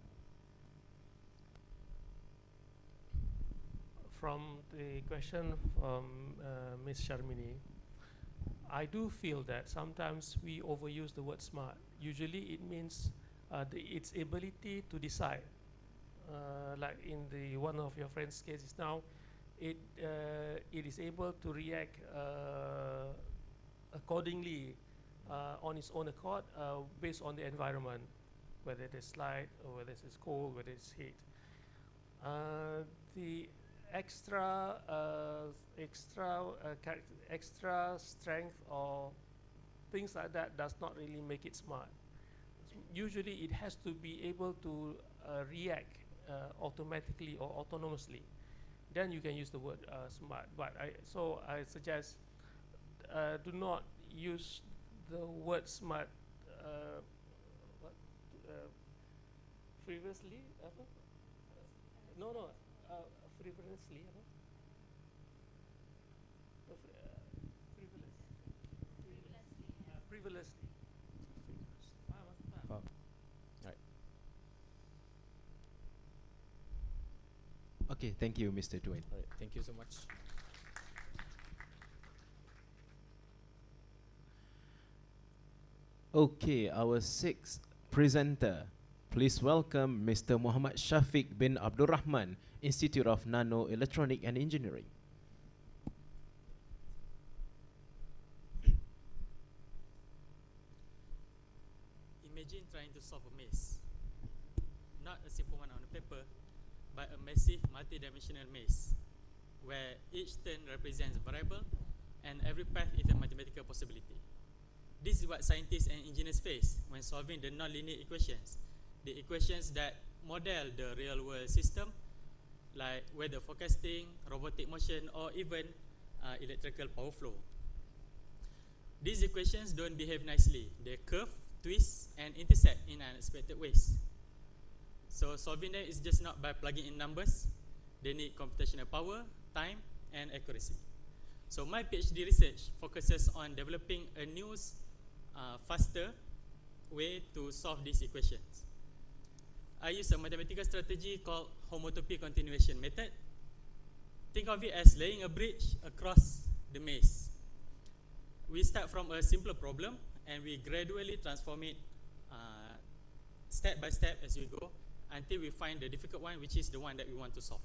Speaker 5: from the question from Ms. Sharmini, I do feel that sometimes we overuse the word smart. Usually it means its ability to decide. Like in the one of your friend's cases now, it is able to react accordingly on its own accord based on the environment, whether it is light or whether it is cold, whether it's heat. The extra strength or things like that does not really make it smart. Usually it has to be able to react automatically or autonomously. Then you can use the word smart. But I suggest do not use the word smart frivolously. No, frivolously. Frivolously.
Speaker 1: Right. Okay, thank you, Mr. Dwayne.
Speaker 11: All right, thank you so much.
Speaker 1: Okay, our sixth presenter. Please welcome Mr. Muhammad Shafiq bin Abdul Rahman, Institute of Nano Electronic and Engineering.
Speaker 12: Imagine trying to solve a maze. Not a simple one on a paper, but a massive multi-dimensional maze, where each turn represents a variable and every path is a mathematical possibility. This is what scientists and engineers face when solving the nonlinear equations, the equations that model the real-world system, like weather forecasting, robotic motion, or even electrical power flow. These equations don't behave nicely. They curve, twist, and intersect in unexpected ways. So solving them is just not by plugging in numbers. They need computational power, time, and accuracy. So my PhD research focuses on developing a new, faster way to solve these equations. I use a mathematical strategy called homotopy continuation method. Think of it as laying a bridge across the maze. We start from a simpler problem and we gradually transform it step by step as we go until we find the difficult one, which is the one that we want to solve.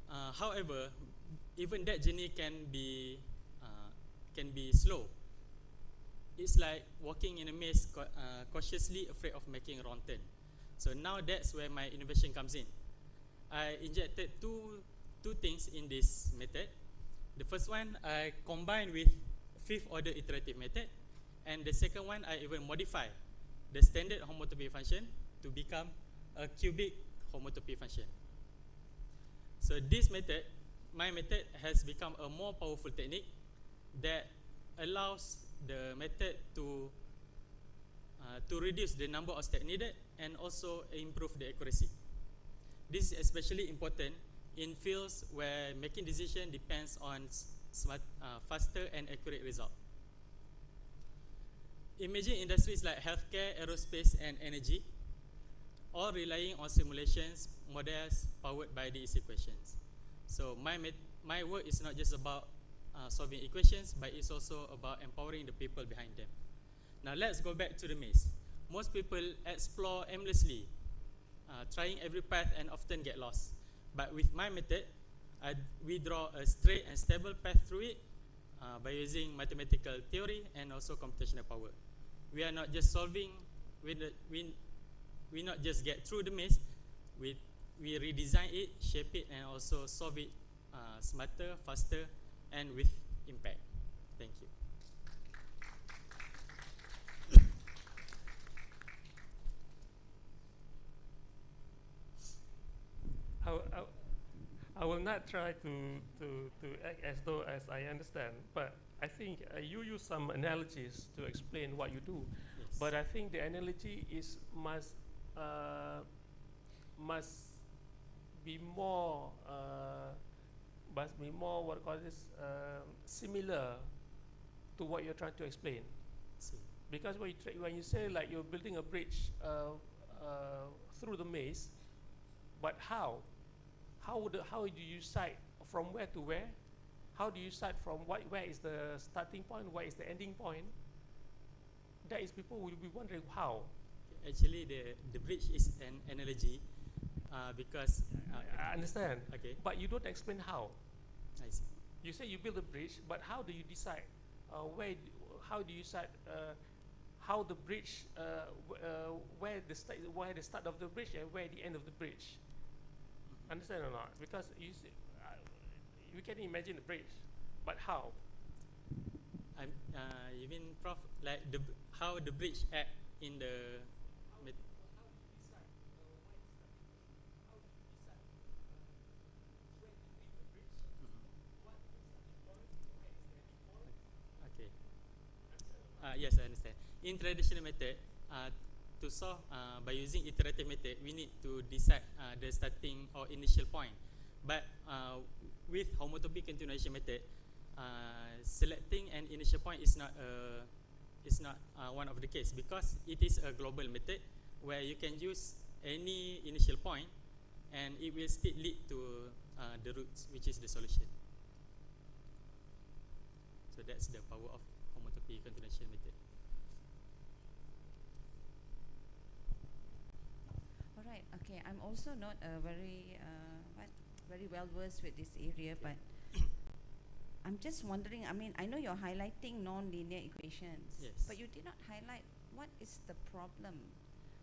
Speaker 12: However, even that journey can be slow. It's like walking in a maze cautiously afraid of making a wrong turn. So now that's where my innovation comes in. I injected two things in this method. The first one I combined with fifth order iterative method, and the second one I even modify the standard homotopy function to become a cubic homotopy function. So this method, my method, has become a more powerful technique that allows the method to reduce the number of steps needed and also improve the accuracy. This is especially important in fields where making decision depends on faster and accurate result. Imagine industries like healthcare, aerospace, and energy, all relying on simulations, models powered by these equations. So my work is not just about solving equations, but it's also about empowering the people behind them. Now let's go back to the maze. Most people explore aimlessly, trying every path and often get lost. But with my method, we draw a straight and stable path through it by using mathematical theory and also computational power. We are not just solving, we not just get through the maze, we redesign it, shape it, and also solve it smarter, faster, and with impact. Thank you.
Speaker 5: I will not try to act as though as I understand, but I think you use some analogies to explain what you do.
Speaker 12: Yes.
Speaker 5: But I think the analogy is must be more what call this similar to what you're trying to explain. Because when you say like you're building a bridge through the maze, but how how do you cite from where to where? How do you start from where is the starting point, where is the ending point? That is, people will be wondering how.
Speaker 12: Actually, the bridge is an analogy because
Speaker 5: I understand.
Speaker 12: Okay.
Speaker 5: But you don't explain how.
Speaker 12: I see.
Speaker 5: You say you build a bridge, but how do you decide how do you decide how the bridge where the start of the bridge and where the end of the bridge? Understand or not? Because you see, we can imagine the bridge, but how?
Speaker 12: You mean, Prof, like how the bridge act in the Okay. Yes, I understand. In traditional method, to solve by using iterative method, we need to decide the starting or initial point. But with homotopy continuation method, selecting an initial point is not one of the case, because it is a global method where you can use any initial point and it will still lead to the roots, which is the solution. So that's the power of homotopy continuation method.
Speaker 8: All right. Okay. I'm also not very well versed with this area, but I'm just wondering. I mean, I know you're highlighting non-linear equations,
Speaker 12: Yes.
Speaker 8: but you did not highlight what is the problem.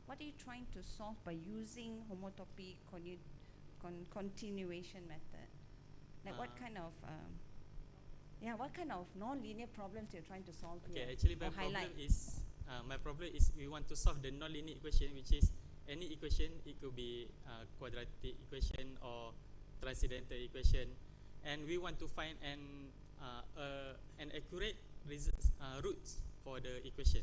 Speaker 8: What are you trying to solve by using homotopy continuation method? Like what kind of what kind of non-linear problems you're trying to solve here?
Speaker 12: Okay, actually my problem is we want to solve the non-linear equation, which is any equation. It could be quadratic equation or transcendental equation, and we want to find an accurate roots for the equation.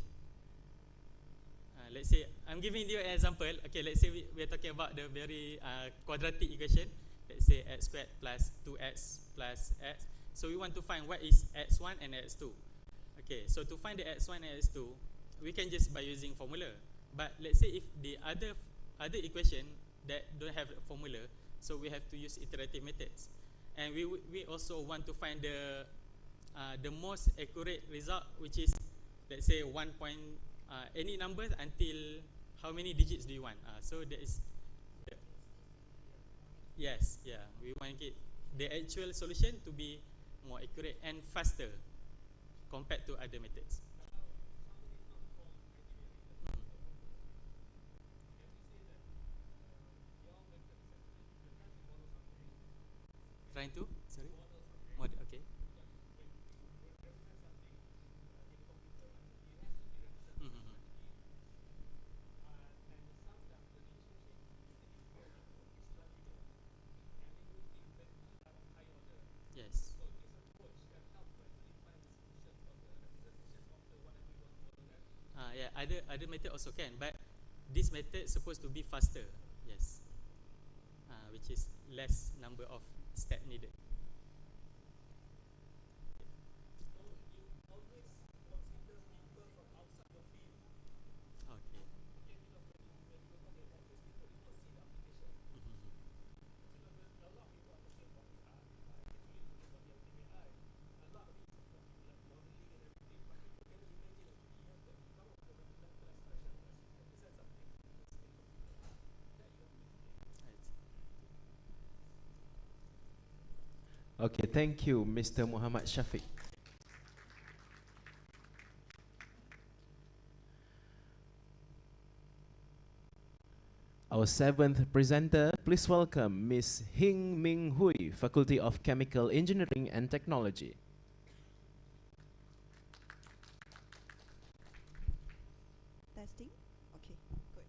Speaker 12: Let's say I'm giving you an example. Okay, let's say we're talking about the very quadratic equation. Let's say x squared plus 2x plus x. So we want to find what is x1 and x2. Okay, so to find the x1 and x2, we can just by using formula. But let's say if the other equation that don't have a formula, so we have to use iterative methods. And we also want to find the most accurate result, which is, let's say, any numbers until how many digits do you want? So that is yes, yeah. We want the actual solution to be more accurate and faster compared to other methods. Trying to? Sorry? Model, okay. Yes. Yeah, other method also can, but this method is supposed to be faster. Yes. Which is less number of steps needed. Okay.
Speaker 1: Okay, thank you, Mr. Muhammad Shafiq. Our seventh presenter, please welcome Ms. Hing Ming Hui, Faculty of Chemical Engineering and Technology.
Speaker 13: Testing? Okay, good.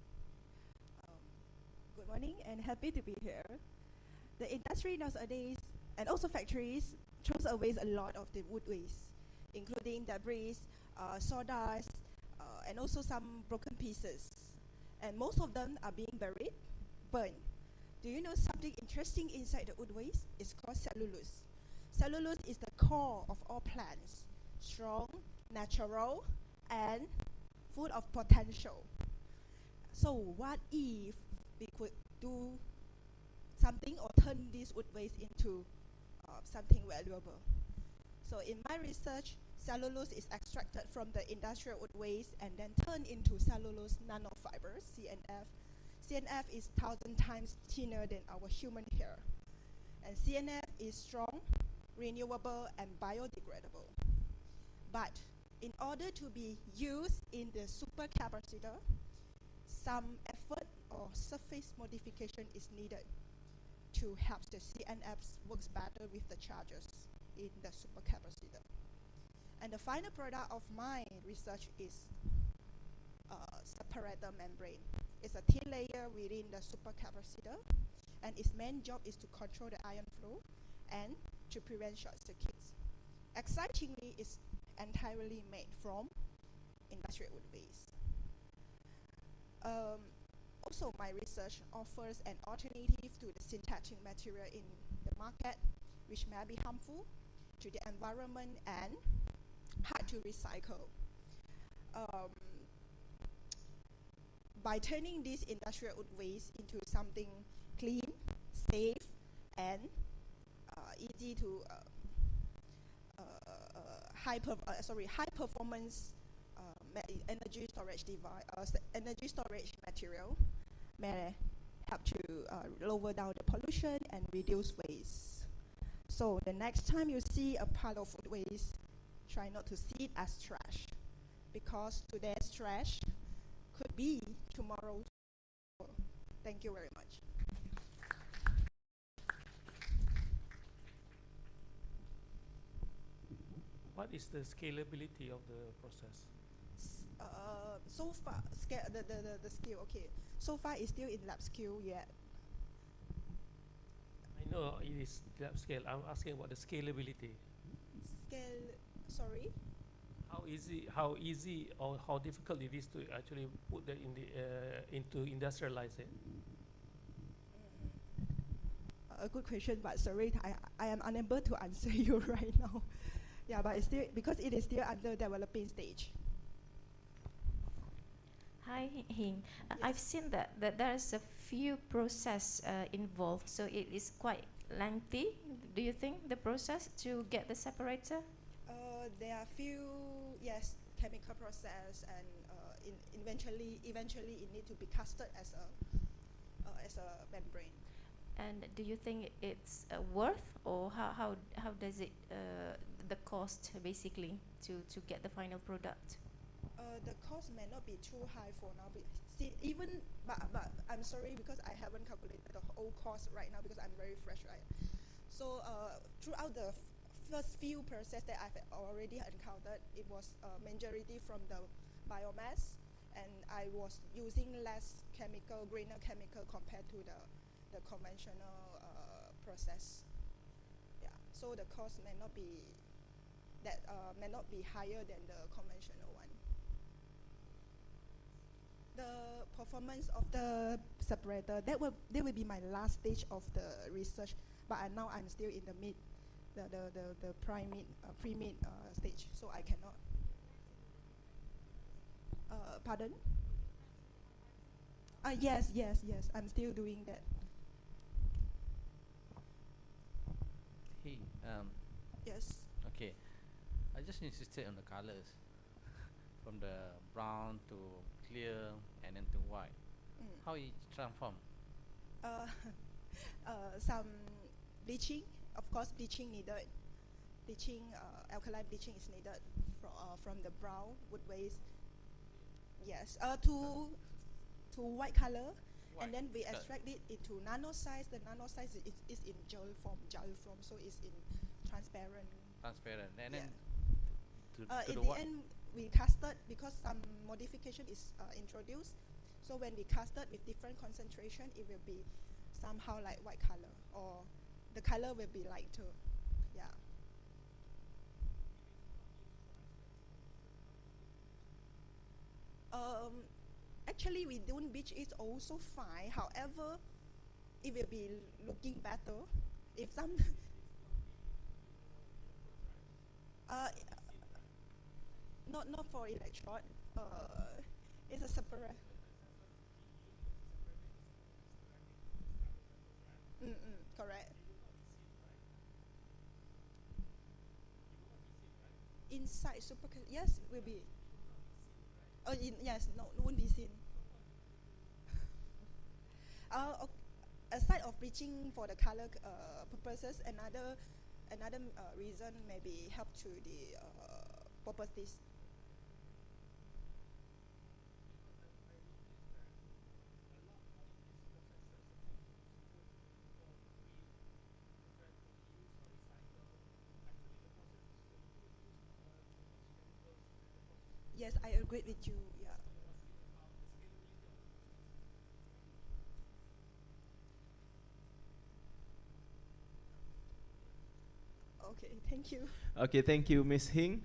Speaker 13: Good morning and happy to be here. The industry nowadays, and also factories, throws away a lot of the wood waste, including debris, sawdust, and also some broken pieces. And most of them are being buried, burned. Do you know something interesting inside the wood waste? It's called cellulose. Cellulose is the core of all plants, strong, natural, and full of potential. So what if we could do something or turn these wood waste into something valuable. So in my research, cellulose is extracted from the industrial wood waste and then turned into cellulose nanofibers, CNF. CNF is 1,000 times thinner than our human hair. And CNF is strong, renewable, and biodegradable. But in order to be used in the supercapacitor, some effort or surface modification is needed to help the CNFs works better with the charges in the supercapacitor. And the final product of my research is separator membrane. It's a thin layer within the supercapacitor, and its main job is to control the ion flow and to prevent short circuits. Excitingly, it's entirely made from industrial wood waste. Also, my research offers an alternative to the synthetic material in the market, which may be harmful to the environment and hard to recycle. By turning this industrial wood waste into something clean, safe, and easy to high performance energy storage device, energy storage material may help to lower down the pollution and reduce waste. So the next time you see a pile of food waste, try not to see it as trash, because today's trash could be tomorrow's. Thank you very much.
Speaker 5: What is the scalability of the process?
Speaker 13: So far, the scale, okay. So far, it's still in lab scale yet.
Speaker 5: I know it is lab scale. I'm asking about the scalability.
Speaker 13: Scale, sorry?
Speaker 5: How easy or how difficult it is to actually put that in the into industrialize it?
Speaker 13: A good question, but sorry, I am unable to answer you right now. Yeah, but it's still, because it is still under developing stage.
Speaker 7: Hi, Hing.
Speaker 13: Yes.
Speaker 7: I've seen that there's a few process involved, so it is quite lengthy. Do you think the process to get the separator?
Speaker 13: There are few, yes, chemical process, and eventually it need to be casted as a membrane.
Speaker 7: And do you think it's worth, or how does it the cost basically to get the final product?
Speaker 13: The cost may not be too high for now. But I'm sorry, because I haven't calculated the whole cost right now because I'm very fresh, right? So throughout the first few process that I've already encountered, it was majority from the biomass, and I was using less chemical, greener chemical compared to the conventional process. Yeah, so the cost may not be higher than the conventional one. The performance of the separator, that will be my last stage of the research, but now I'm still in the pre-mid stage, so I cannot. Pardon? Yes, I'm still doing that.
Speaker 6: Hey,
Speaker 13: Yes.
Speaker 6: okay. I just insisted on the colors, from the brown to clear and then to white. How it transform?
Speaker 13: Some bleaching, of course, bleaching needed. Bleaching, alkaline bleaching is needed from the brown wood waste. Yes, to white color, and then we extract it into nano size. The nano size is in gel form, so it's in transparent.
Speaker 6: Transparent, and
Speaker 13: Yeah.
Speaker 6: then to
Speaker 13: In
Speaker 6: the
Speaker 13: the
Speaker 6: white.
Speaker 13: end, we casted because some modification is introduced. So when we casted with different concentration, it will be somehow like white color, or the color will be lighter. Yeah. Actually, we don't bleach it also fine. However, it will be looking better if some. Not for electrode. It's a separate. correct. Inside yes, will be. Oh, yes, no, won't be seen. Aside of bleaching for the color purposes, another reason maybe help to the purposes. Yes, I agree with you. Yeah. Okay, thank you.
Speaker 1: Okay, thank you, Miss Hing.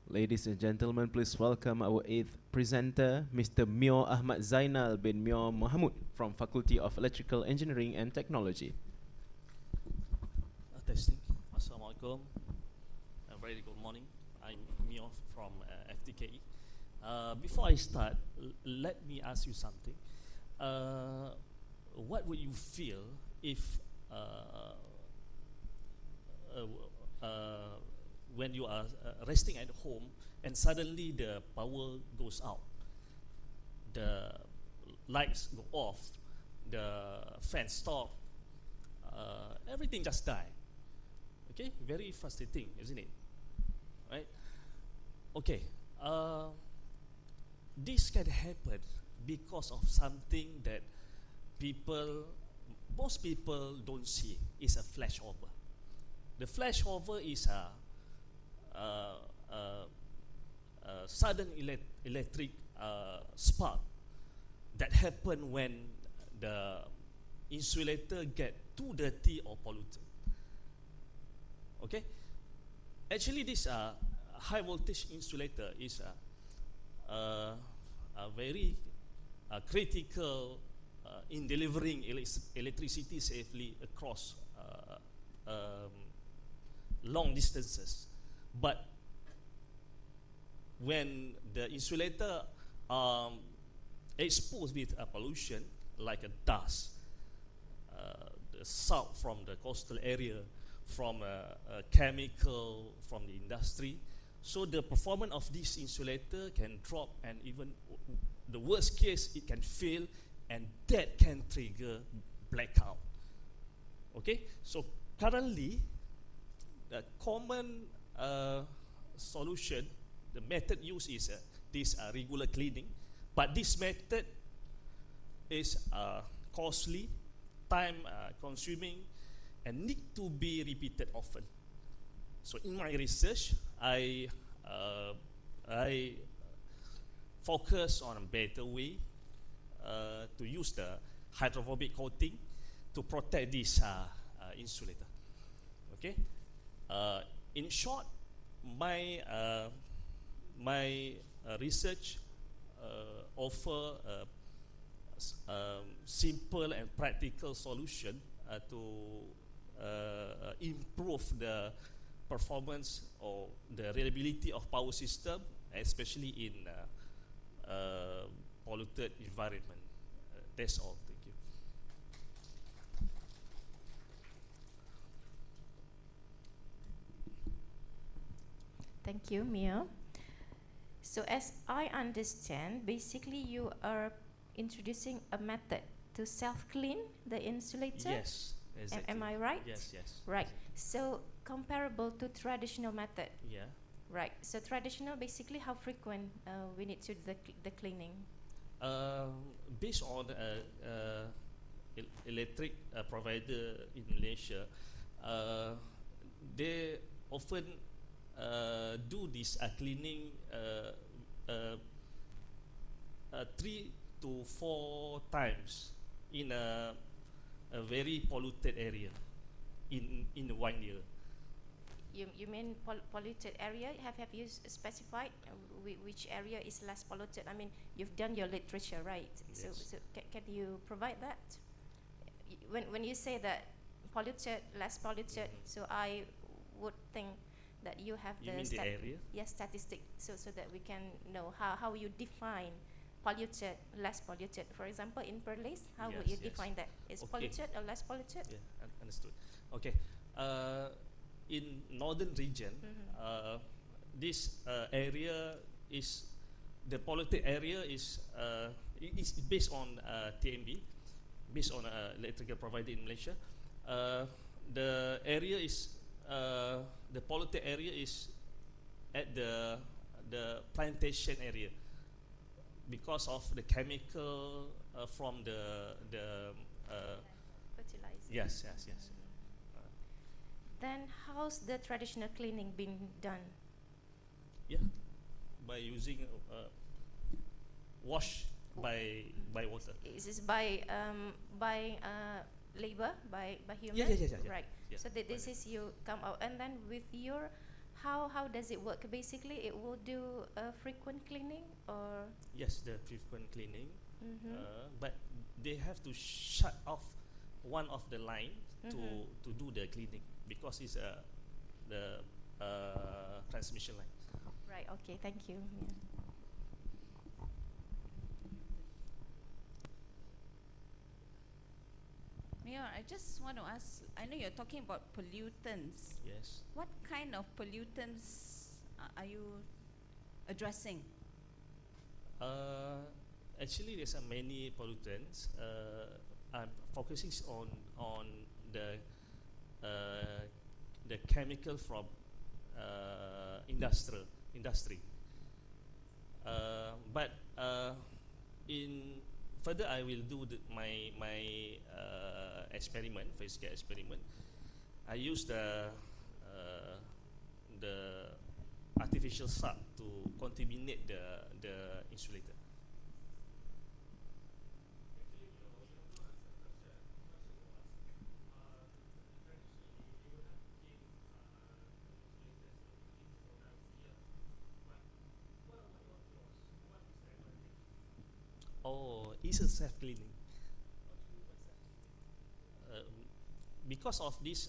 Speaker 1: Ladies and gentlemen, please welcome our eighth presenter, Mr. Mio Ahmad Zainal bin Mio Mohamud from Faculty of Electrical Engineering and Technology.
Speaker 14: Testing. Assalamualaikum. A very good morning. I'm Mio from FTKE. Before I start, let me ask you something. What would you feel if when you are resting at home and suddenly the power goes out, the lights go off, the fan stop, everything just die. Okay, very frustrating, isn't it? Right? Okay, this can happen because of something that most people don't see. Is a flashover. The flashover is a sudden electric spark that happen when the insulator get too dirty or polluted. Okay, actually this high voltage insulator is a very critical in delivering electricity safely across long distances. But when the insulator exposed with a pollution like a dust, the salt from the coastal area, from a chemical from the industry, so the performance of this insulator can drop, and even the worst case it can fail, and that can trigger blackout. Okay, so currently the common solution, the method used is this regular cleaning, but this method is costly, time consuming, and need to be repeated often. So in my research, I focus on a better way to use the hydrophobic coating to protect this insulator. Okay. In short, my research offer a simple and practical solution to improve the performance or the reliability of power system, especially in polluted environment. That's all. Thank you.
Speaker 7: Thank you, Mia. So as I understand, basically you are introducing a method to self-clean the insulator?
Speaker 14: Yes, exactly.
Speaker 7: Am I right?
Speaker 14: Yes, yes.
Speaker 7: Right. So comparable to traditional method?
Speaker 14: Yeah.
Speaker 7: Right. So traditional, basically how frequent we need to do the cleaning?
Speaker 14: Based on electric provider in Malaysia, they often do this cleaning 3 to 4 times in a very polluted area in 1 year.
Speaker 7: You mean polluted area? Have you specified which area is less polluted? I mean, you've done your literature, right?
Speaker 14: Yes.
Speaker 7: So can you provide that? When you say that polluted, less polluted, so I would think that you have
Speaker 14: You mean the area?
Speaker 7: Yes, statistic, so that we can know how you define polluted, less polluted. For example, in Perlis, how would you define that? Is polluted or less polluted?
Speaker 14: Yeah, understood. Okay. In northern region, this area is the polluted area is based on TMB, based on electrical provider in Malaysia. The area is the polluted area is at the plantation area because of the chemical from the
Speaker 7: fertilizer.
Speaker 14: Yes.
Speaker 7: Then how's the traditional cleaning been done?
Speaker 14: Yeah, by using wash by water.
Speaker 7: Is this by labor, by human?
Speaker 14: Yeah.
Speaker 7: Right.
Speaker 14: Yeah,
Speaker 7: So this is you come out, and then with your, how does it work? Basically, it will do frequent cleaning, or?
Speaker 14: Yes, the frequent cleaning. But they have to shut off one of the line to do the cleaning because it's the transmission line.
Speaker 7: Right. Okay. Thank you.
Speaker 8: Mayor, I just want to ask, I know you're talking about pollutants.
Speaker 14: Yes.
Speaker 8: What kind of pollutants are you addressing?
Speaker 14: Actually, there's many pollutants. I'm focusing on the chemical from industry. But in further, I will do my experiment, physical experiment. I use the artificial sap to contaminate the insulator. Oh, it's a self-cleaning. Because of these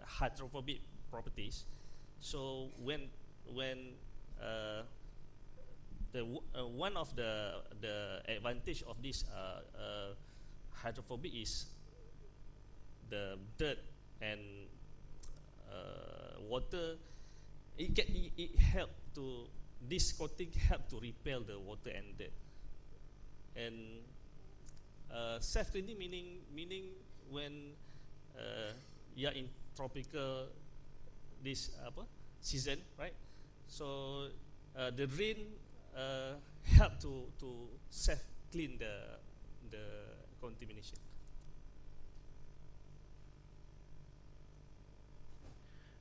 Speaker 14: hydrophobic properties, so when one of the advantage of this hydrophobic is the dirt and water. It help to this coating help to repel the water and dirt. And self-cleaning meaning when you are in tropical this season, right? So the rain help to self-clean the contamination.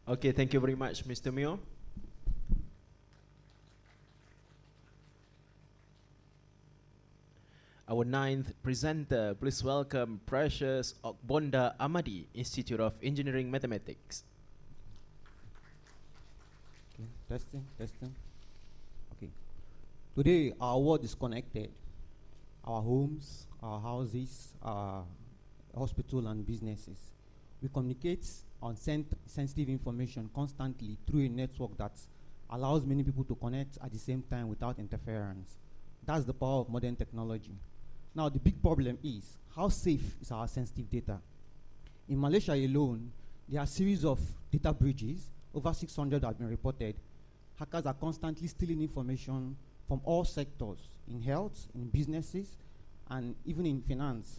Speaker 1: Okay, thank you very much, Mr. Mio. Our ninth presenter, please welcome Precious Okbonda Amadi, Institute of Engineering Mathematics.
Speaker 15: Okay, testing. Okay. Today, our world is connected. Our homes, our houses, our hospital and businesses. We communicate on sensitive information constantly through a network that allows many people to connect at the same time without interference. That's the power of modern technology. Now, the big problem is, how safe is our sensitive data? In Malaysia alone, there are a series of data breaches. Over 600 have been reported. Hackers are constantly stealing information from all sectors, in health, in businesses, and even in finance.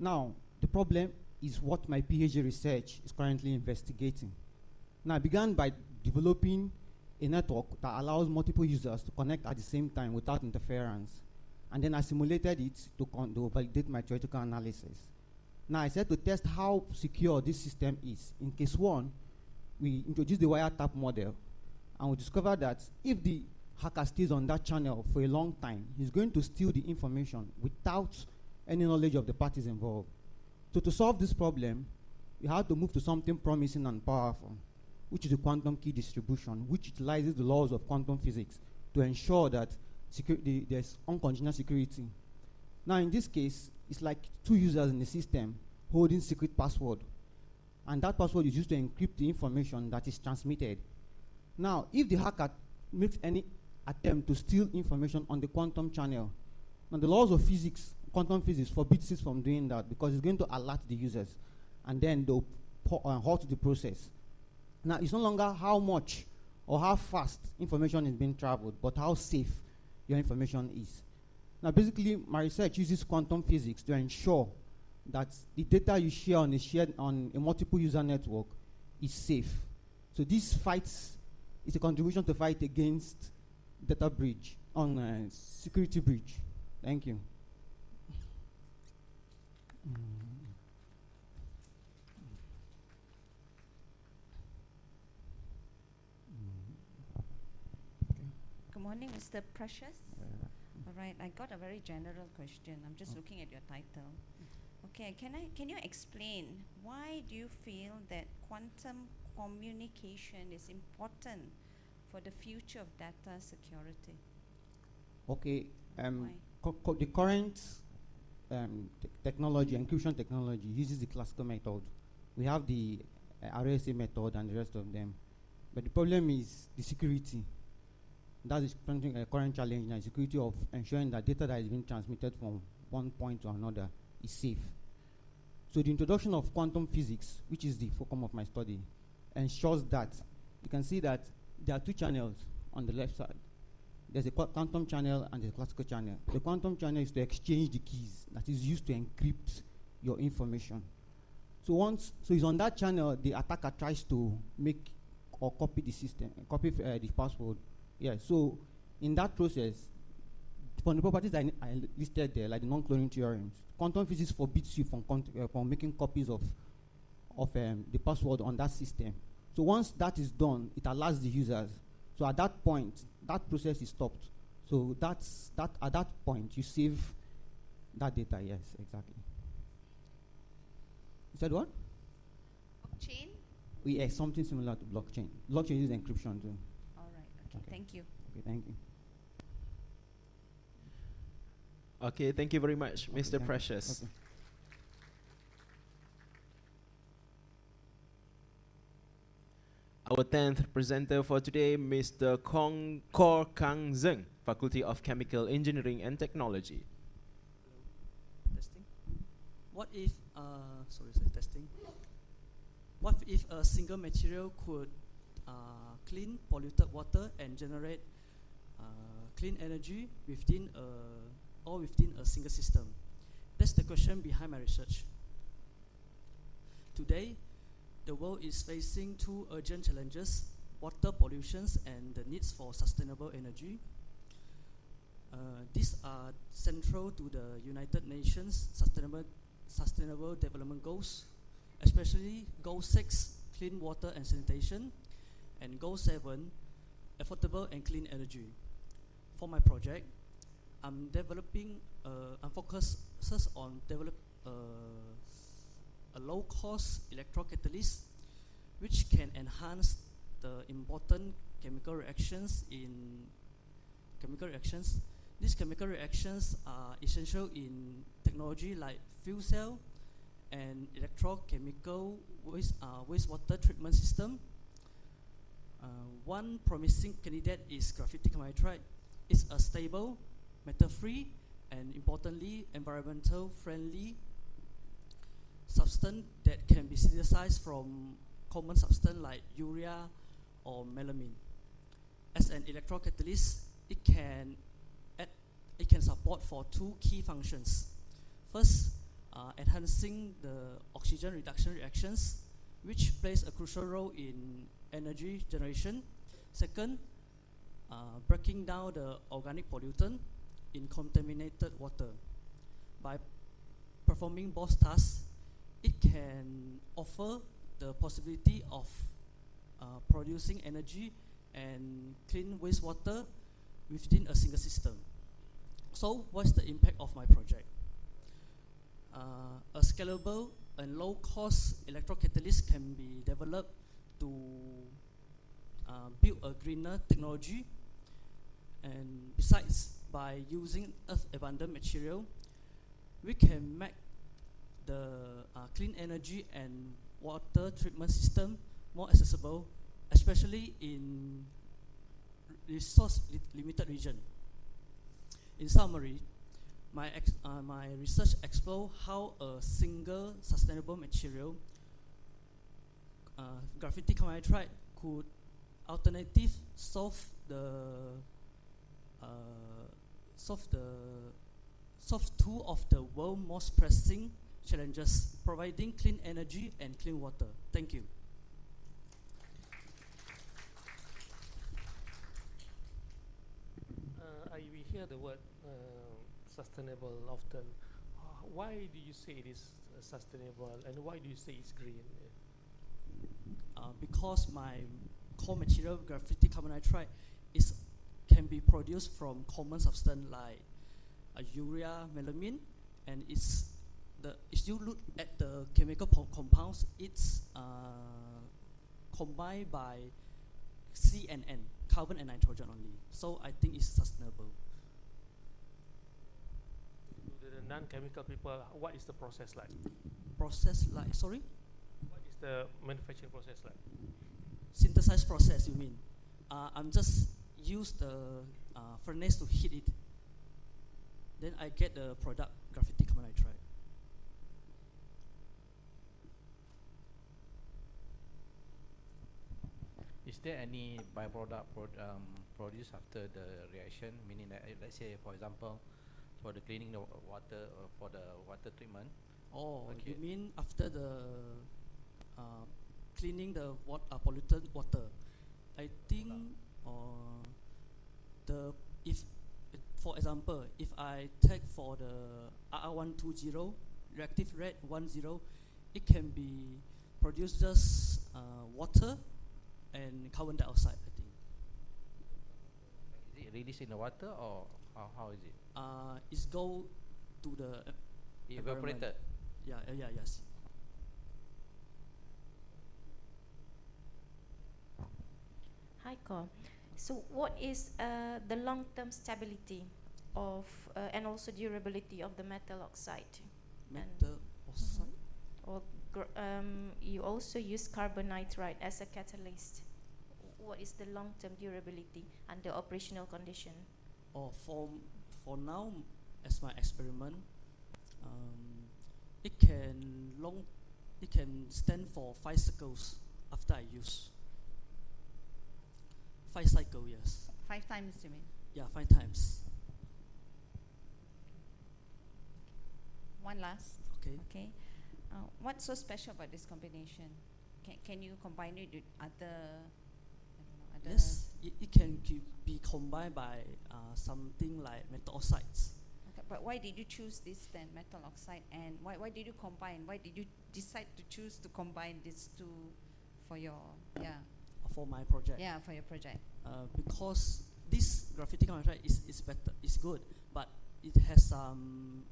Speaker 15: Now, the problem is what my PhD research is currently investigating. Now, I began by developing a network that allows multiple users to connect at the same time without interference. And then I simulated it to validate my theoretical analysis. Now, I said to test how secure this system is. In case one, we introduced the wiretap model, and we discovered that if the hacker stays on that channel for a long time, he's going to steal the information without any knowledge of the parties involved. So to solve this problem, we had to move to something promising and powerful, which is the quantum key distribution, which utilizes the laws of quantum physics to ensure that there's unconditional security. Now, in this case, it's like two users in the system holding secret password, and that password is used to encrypt the information that is transmitted. Now, if the hacker makes any attempt to steal information on the quantum channel, now the laws of physics, quantum physics, forbids it from doing that because it's going to alert the users, and then they'll halt the process. Now, it's no longer how much or how fast information is being traveled, but how safe your information is. Now, basically, my research uses quantum physics to ensure that the data you share on a multiple user network is safe. So this fights, it's a contribution to fight against data breach, on security breach. Thank you.
Speaker 8: Good morning, Mr. Precious. All right, I got a very general question. I'm just looking at your title. Okay, can you explain why do you feel that quantum communication is important for the future of data security?
Speaker 15: Okay, the current technology, encryption technology, uses the classical method. We have the RSA method and the rest of them. But the problem is the security. That is a current challenge now, security of ensuring that data that is being transmitted from one point to another is safe. So the introduction of quantum physics, which is the focus of my study, ensures that you can see that there are two channels on the left side. There's a quantum channel and a classical channel. The quantum channel is to exchange the keys that is used to encrypt your information. So it's on that channel the attacker tries to make or copy the system, copy the password. Yeah, so in that process, for the properties I listed there, like the non-cloning theorems, quantum physics forbids you from making copies of the password on that system. So once that is done, it alerts the users. So at that point, that process is stopped. So at that point, you save that data. Yes, exactly. You said what?
Speaker 8: Blockchain?
Speaker 15: Yes, something similar to blockchain. Blockchain uses encryption too.
Speaker 8: All right, okay, thank you.
Speaker 15: Okay, thank you.
Speaker 1: Okay, thank you very much, Mr. Precious.
Speaker 15: Okay.
Speaker 1: Our 10th presenter for today, Mr. Kor Kang Zeng, Faculty of Chemical Engineering and Technology.
Speaker 16: Testing. What if, testing. What if a single material could clean polluted water and generate clean energy within a single system? That's the question behind my research. Today, the world is facing two urgent challenges: water pollution and the needs for sustainable energy. These are central to the United Nations Sustainable Development Goals, especially Goal 6, clean water and sanitation, and Goal 7, affordable and clean energy. For my project, I'm focused on develop a low-cost electrocatalyst which can enhance the important chemical reactions in chemical reactions. These chemical reactions are essential in technology like fuel cell and electrochemical wastewater treatment system. One promising candidate is graphitic nitride. It's a stable, metal-free, and importantly, environmental-friendly substance that can be synthesized from common substance like urea or melamine. As an electrocatalyst, it can support for two key functions. First, enhancing the oxygen reduction reactions, which plays a crucial role in energy generation. Second, breaking down the organic pollutant in contaminated water. By performing both tasks, it can offer the possibility of producing energy and clean wastewater within a single system. So what's the impact of my project? A scalable and low-cost electrocatalyst can be developed to build a greener technology. And besides, by using earth-abundant material, we can make the clean energy and water treatment system more accessible especially in limited region. In summary, my research explore how a single sustainable material, graphite carbon nitride, could alternative solve two of the world's most pressing challenges, providing clean energy and clean water. Thank you.
Speaker 5: We hear the word sustainable often. Why do you say it is sustainable, and why do you say it's green?
Speaker 16: Because my core material, graphite carbon nitride, can be produced from common substance like urea, melamine, and if you look at the chemical compounds, it's combined by C and N, carbon and nitrogen only. So I think it's sustainable.
Speaker 5: To the non-chemical people, what is the process like?
Speaker 16: Process like, sorry?
Speaker 5: What is the manufacturing process like?
Speaker 16: Synthesize process, you mean? I'm just use the furnace to heat it. Then I get the product, graphite carbon nitride.
Speaker 6: Is there any byproduct produced after the reaction? Meaning that, let's say, for example, for the cleaning the water or for the water treatment.
Speaker 16: Oh, you mean after the cleaning the polluted water? I think for example, if I take for the RR120 reactive rate 10, it can be produced just water and carbon dioxide, I think.
Speaker 6: Is it released in the water, or how is it?
Speaker 16: It's go to the
Speaker 6: evaporated.
Speaker 16: Yes.
Speaker 7: Hi, Cor. So what is the long-term stability of and also durability of the metal oxide?
Speaker 16: Metal oxide?
Speaker 7: Or you also use carbon nitride as a catalyst. What is the long-term durability under operational condition?
Speaker 16: For now, as my experiment, it can stand for 5 cycles after I use. 5 cycles, yes.
Speaker 8: 5 times, you mean?
Speaker 16: Yeah, 5 times.
Speaker 8: One last.
Speaker 16: Okay.
Speaker 8: Okay. What's so special about this combination? Can you combine it with other?
Speaker 16: Yes, it can be combined by something like metal oxides.
Speaker 8: Okay, but why did you choose this then, metal oxide, and why did you combine? Why did you decide to choose to combine these two for your
Speaker 16: for my project?
Speaker 8: Yeah, for your project.
Speaker 16: Because this graphite carbon nitride is better, is good, but it has some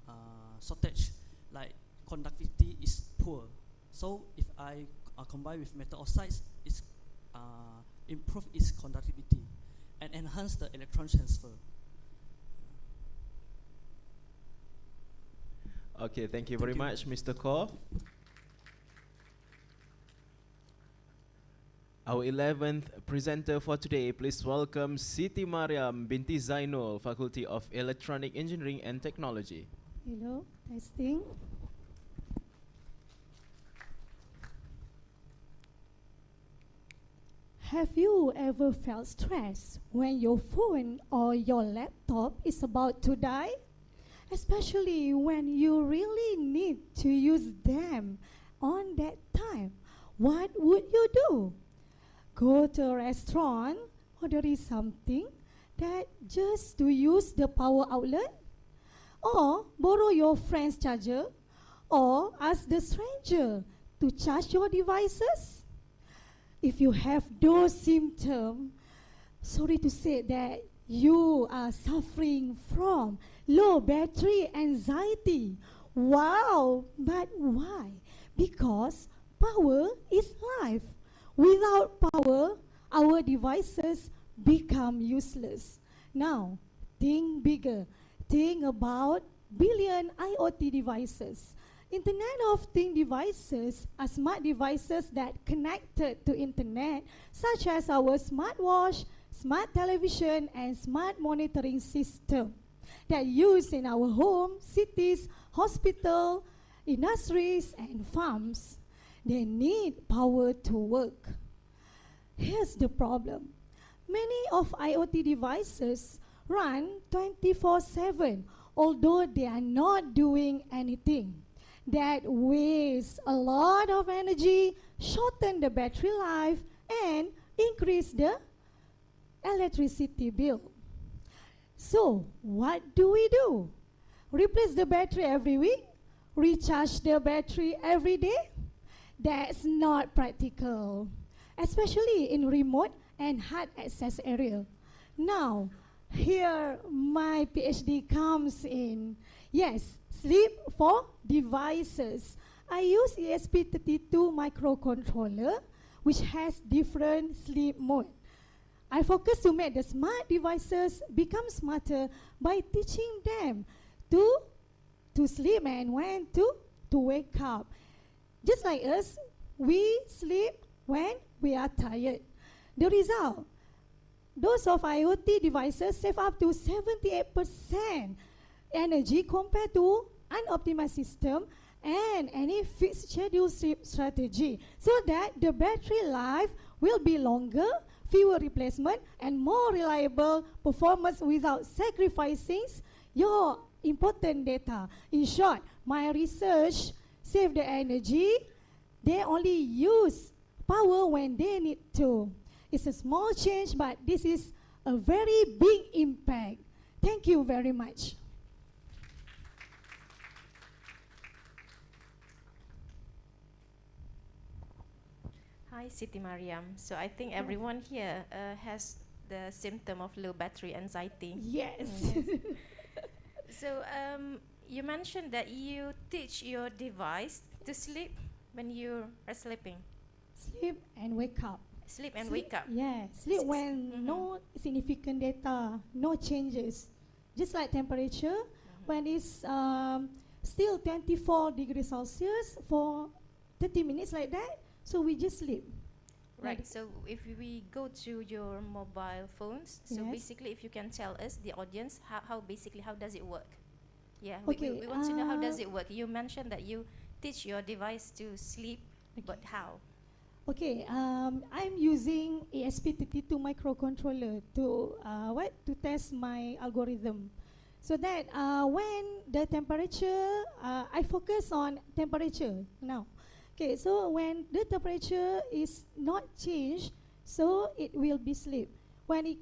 Speaker 16: shortage, like conductivity is poor. So if I combine with metal oxides, it's improve its conductivity and enhance the electron transfer.
Speaker 1: Okay, thank you very much, Mr. Kaur. Our 11th presenter for today, please welcome Siti Mariam binti Zainul, Faculty of Electronic Engineering and Technology.
Speaker 17: Hello, testing. Have you ever felt stressed when your phone or your laptop is about to die? Especially when you really need to use them on that time. What would you do? Go to a restaurant, order something that just to use the power outlet? Or borrow your friend's charger? Or ask the stranger to charge your devices? If you have those symptoms, sorry to say that you are suffering from low battery anxiety. Wow, but why? Because power is life. Without power, our devices become useless. Now, think bigger. Think about billion IoT devices. Internet of Things devices are smart devices that connected to internet, such as our smartwatch, smart television, and smart monitoring system that used in our homes, cities, hospital, industries, and farms. They need power to work. Here's the problem. Many of IoT devices run 24/7, although they are not doing anything. That wastes a lot of energy, shorten the battery life, and increase the electricity bill. So, what do? Replace the battery every week? Recharge the battery every day? That's not practical, especially in remote and hard access area. Now, here my PhD comes in. Yes, sleep for devices. I use ESP32 microcontroller, which has different sleep mode. I focus to make the smart devices become smarter by teaching them to sleep and when to wake up. Just like us, we sleep when we are tired. The result, those of IoT devices save up to 78% energy compared to unoptimized system and any fixed schedule sleep strategy, so that the battery life will be longer, fewer replacement, and more reliable performance without sacrificing your important data. In short, my research save the energy. They only use power when they need to. It's a small change, but this is a very big impact. Thank you very much.
Speaker 7: Hi, Siti Mariam. So I think everyone here has the symptom of low battery anxiety.
Speaker 17: Yes.
Speaker 7: So you mentioned that you teach your device to sleep when you are sleeping.
Speaker 17: Sleep and wake up.
Speaker 7: Sleep and wake up.
Speaker 17: Yeah, sleep when no significant data, no changes. Just like temperature, when it's still 24 degrees Celsius for 30 minutes like that, so we just sleep.
Speaker 7: Right, so if we go to your mobile phones, so
Speaker 17: Yes.
Speaker 7: basically if you can tell us, the audience, how does it work? Yeah,
Speaker 17: Okay,
Speaker 7: we want to know how does it work. You mentioned that you teach your device to sleep, but how?
Speaker 17: Okay, I'm using ESP32 microcontroller to test my algorithm, so that when the temperature, I focus on temperature now. Okay, so when the temperature is not changed, so it will be sleep. When it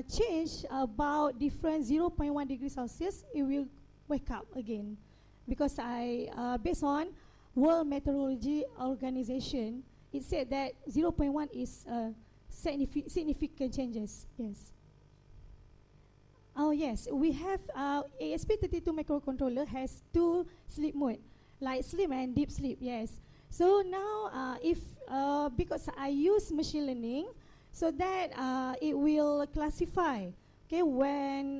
Speaker 17: change about different 0.1 degrees Celsius, it will wake up again, because I based on World Meteorology Organization, it said that 0.1 is significant changes. Yes. Oh yes, we have ASP32 microcontroller has two sleep mode, light sleep and deep sleep. Yes. So now, if because I use machine learning, so that it will classify. Okay, when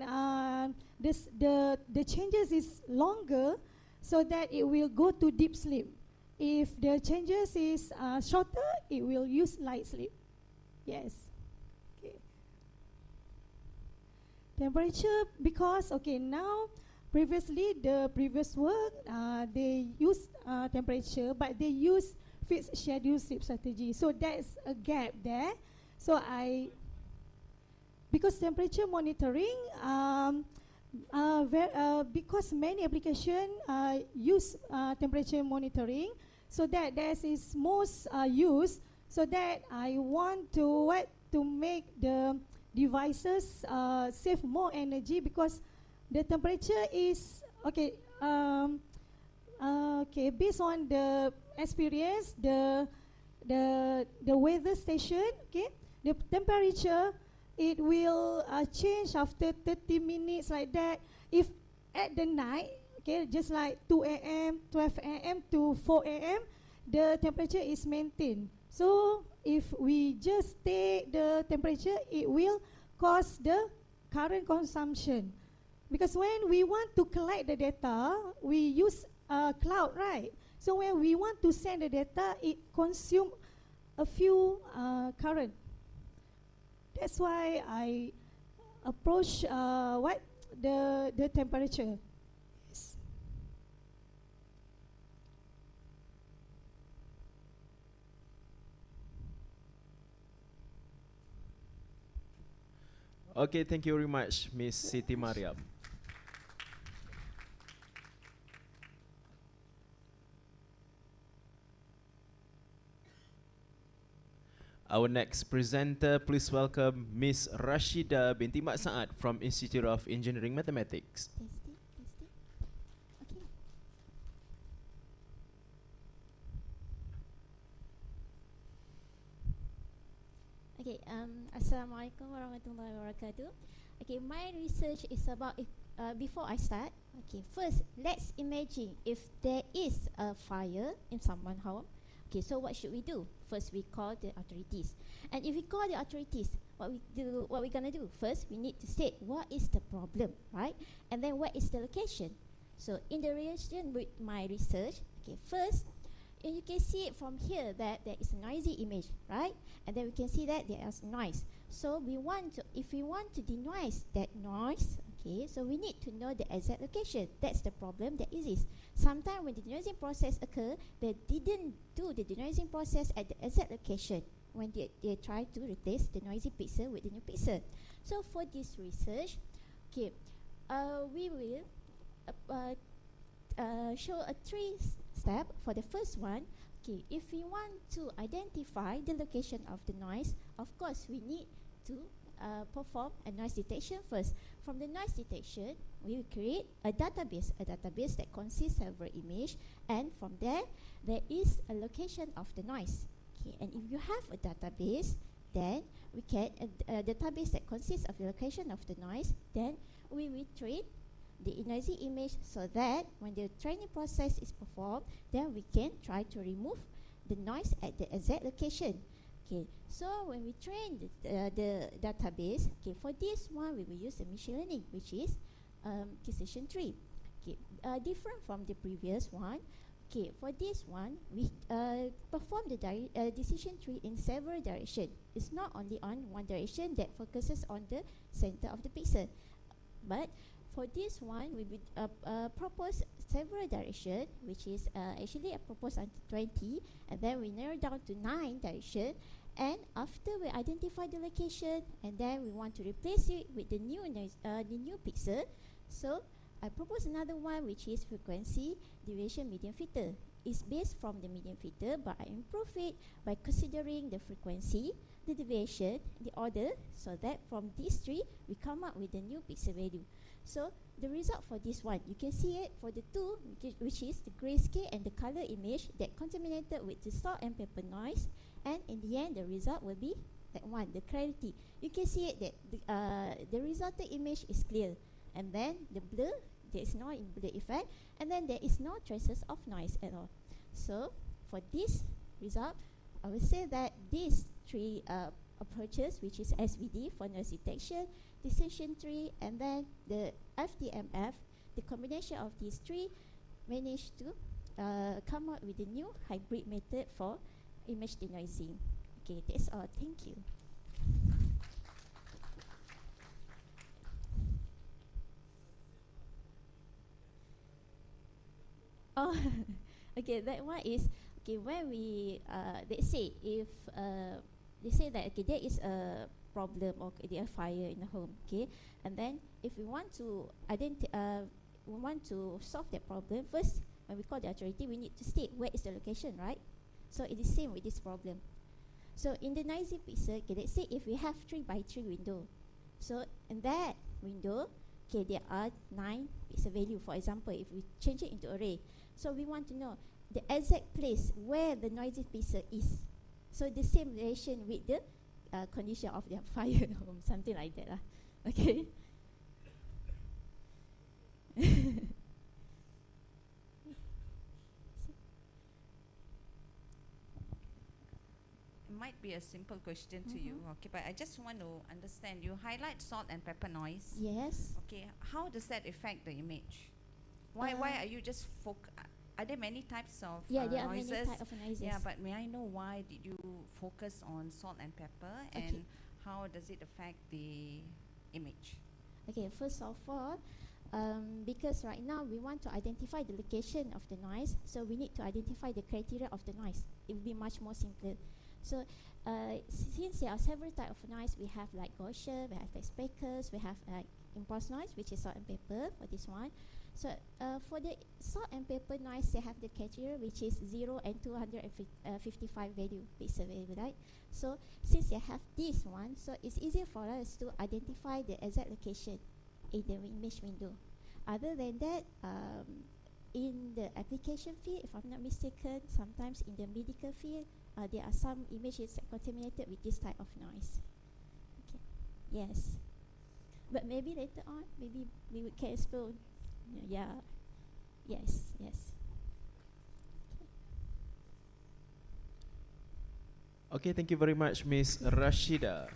Speaker 17: the changes is longer, so that it will go to deep sleep. If the changes is shorter, it will use light sleep. Yes. Okay. Temperature, because now previously the previous work they use temperature, but they use fixed schedule sleep strategy. So there's a gap there. So because temperature monitoring, because many applications use temperature monitoring, so that that is most used. So that I want to make the devices save more energy, because the temperature is based on the experience, the weather station, the temperature, it will change after 30 minutes like that. If at the night, just like 2 a.m., 12 a.m. to 4 a.m., the temperature is maintained. So if we just take the temperature, it will cause the current consumption. Because when we want to collect the data, we use cloud, right? So when we want to send the data, it consume a few current. That's why I approach the temperature. Yes.
Speaker 1: Okay, thank you very much, Miss Siti Mariam. Our next presenter, please welcome Miss Rashida binti Mat Saad from Institute of Engineering Mathematics.
Speaker 18: Testing, testing. Okay. Okay, Assalamualaikum warahmatullahi wabarakatuh. Okay, my research is about before I start, okay, first let's imagine if there is a fire in someone's home. Okay, so what should we do? First, we call the authorities. And if we call the authorities, what we're gonna do? First, we need to state what is the problem, right? And then where is the location? So in the relation with my research, okay, first, and you can see it from here that there is a noisy image, right? And then we can see that there is noise. So we want to, if we want to denoise that noise, okay, so we need to know the exact location. That's the problem that exists. Sometimes when the denoising process occur, they didn't do the denoising process at the exact location when they try to replace the noisy pixel with the new pixel. So for this research, okay, we will show a three-step. For the first one, okay, if we want to identify the location of the noise, of course we need to perform a noise detection first. From the noise detection, we will create a database that consists of several images, and from there is a location of the noise. Okay, and if you have a database, then we can a database that consists of the location of the noise, then we will train the noisy image so that when the training process is performed, then we can try to remove the noise at the exact location. Okay, so when we train the database, okay, for this one we will use the machine learning, which is decision tree. Okay, different from the previous one. Okay, for this one we perform the decision tree in several directions. It's not only on one direction that focuses on the center of the pixel, but for this one, we will propose several directions, which is actually I propose until 20, and then we narrow down to 9 directions. And after we identify the location, and then we want to replace it with the new pixel. So I propose another one, which is frequency deviation median filter. It's based from the median filter, but I improve it by considering the frequency, the deviation, the order, so that from these three we come up with the new pixel value. So the result for this one, you can see it for the two, which is the grayscale and the color image that contaminated with the salt and pepper noise, and in the end the result will be that one, the clarity. You can see it that the resulting image is clear, and then the blur, there is no blur effect, and then there is no traces of noise at all. So for this result, I will say that these three approaches, which is SVD for noise detection, decision tree, and then the FDMF, the combination of these three managed to come up with a new hybrid method for image denoising. Okay, that's all. Thank you. Oh, okay, that one is, okay, when we, they say if, they say that, okay, there is a problem or there is fire in the home, okay, and then if we want to we want to solve that problem, first, when we call the authority, we need to state where is the location, right? So it is same with this problem. So in the noisy pixel, okay, let's say if we have 3 by 3 window, so in that window, okay, there are 9 pixel value, for example, if we change it into array. So we want to know the exact place where the noisy pixel is. So the same relation with the condition of the fire home, something like that. Okay.
Speaker 8: It might be a simple question to you, okay, but I just want to understand. You highlight salt and pepper noise.
Speaker 18: Yes.
Speaker 8: Okay, how does that affect the image? Why are you just are there many types of
Speaker 18: Yeah, there are many
Speaker 8: noises?
Speaker 18: type of noises.
Speaker 8: Yeah, but may I know why did you focus on salt and pepper, and how does it affect the image?
Speaker 18: Okay, first of all, because right now we want to identify the location of the noise, so we need to identify the criteria of the noise. It will be much more simpler. So since there are several types of noise, we have like Gaussian, we have like speakers, we have like impulse noise, which is salt and pepper for this one. So for the salt and pepper noise, they have the criteria which is 0 and 255 value pixel value, right? So since they have this one, so it's easier for us to identify the exact location in the image window. Other than that, in the application field, if I'm not mistaken, sometimes in the medical field, there are some images contaminated with this type of noise. Okay. Yes. But maybe later on, maybe we can explore. Yeah. Yes. Yes.
Speaker 1: Okay, thank you very much, Miss Rashida.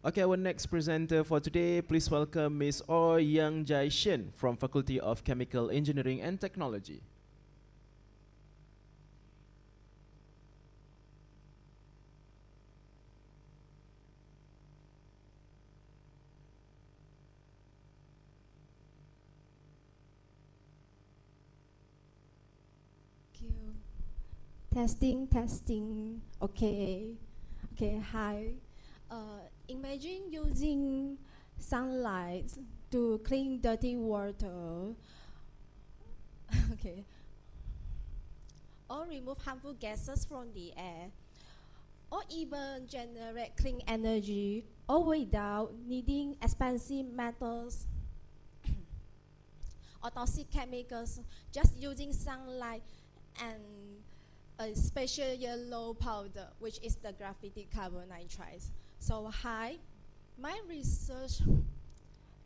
Speaker 1: Okay, our next presenter for today, please welcome Miss Oh Yang Jai Shin from Faculty of Chemical Engineering and Technology.
Speaker 19: Thank you. Testing. Okay. Hi. Imagine using sunlight to clean dirty water. Okay. Or remove harmful gases from the air. Or even generate clean energy, all without needing expensive metals or toxic chemicals, just using sunlight and a special yellow powder, which is the graphite carbon nitride. So hi, my research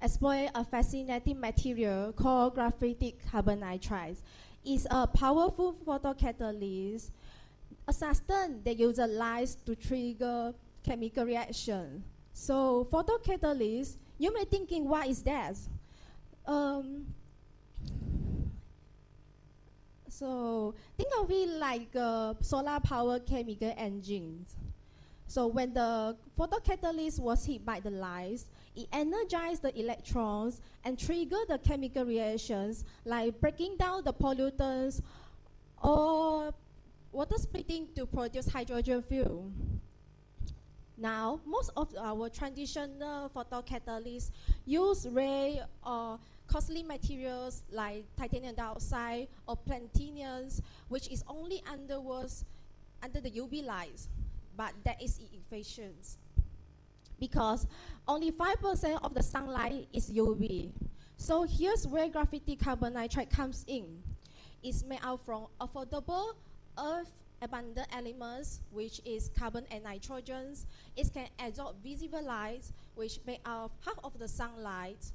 Speaker 19: explored a fascinating material called graphite carbon nitride. It's a powerful photocatalyst, a substance that uses light to trigger chemical reaction. So photocatalyst, you may thinking, what is that? So think of it like solar power chemical engines. So when the photocatalyst was hit by the light, it energized the electrons and triggered the chemical reactions like breaking down the pollutants or water splitting to produce hydrogen fuel. Now, most of our traditional photocatalysts use rare or costly materials like titanium dioxide or platinum, which is only under the UV light, but that is inefficient because only 5% of the sunlight is UV. So here's where graphite carbon nitride comes in. It's made out from affordable earth abundant elements, which is carbon and nitrogen. It can absorb visible light, which make out half of the sunlight.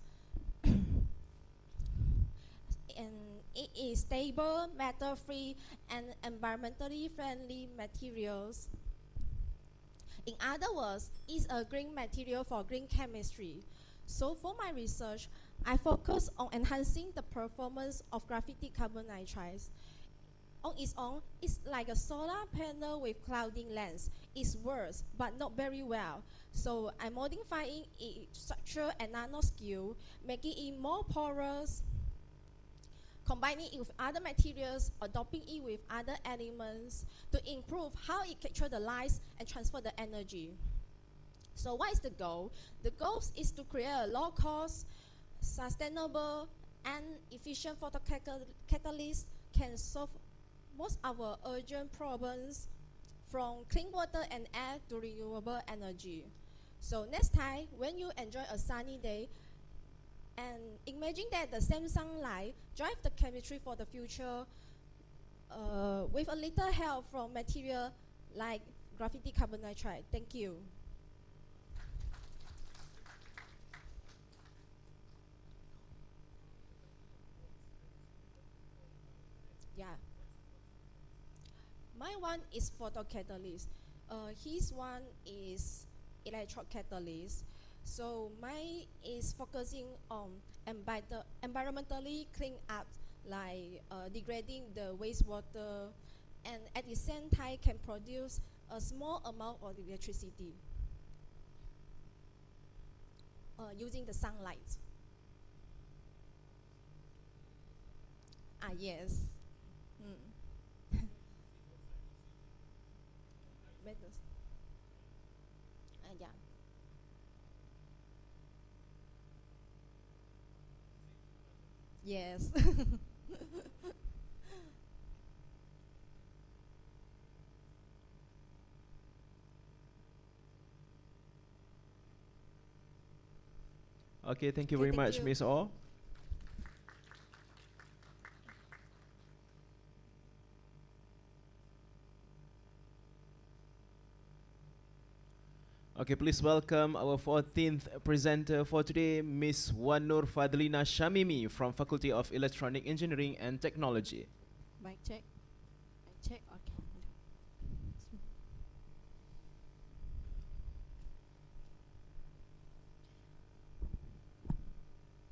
Speaker 19: And it is stable, metal-free, and environmentally friendly materials. In other words, it's a green material for green chemistry. So for my research, I focus on enhancing the performance of graphite carbon nitride. On its own, it's like a solar panel with clouding lens. It works, but not very well. So I'm modifying its structure and nanoscale, making it more porous, combining it with other materials, or doping it with other elements to improve how it captures the light and transfer the energy. So what is the goal? The goal is to create a low-cost, sustainable, and efficient photocatalyst can solve most of our urgent problems from clean water and air to renewable energy. So next time, when you enjoy a sunny day, and imagine that the same sunlight drive the chemistry for the future with a little help from material like graphite carbon nitride. Thank you. Yeah. My one is photocatalyst. His one is electrocatalyst. So mine is focusing on environmentally clean up, like degrading the wastewater, and at the same time can produce a small amount of electricity using the sunlight. Yes. Metals. Yeah. Yes.
Speaker 1: Okay, thank you
Speaker 19: Okay,
Speaker 1: very
Speaker 19: thank
Speaker 1: much,
Speaker 19: you.
Speaker 1: Miss O. Okay, please welcome our 14th presenter for today, Miss Wanur Fadlina Shamimi from Faculty of Electronic Engineering and Technology.
Speaker 19: Mic check. Mic check. Okay.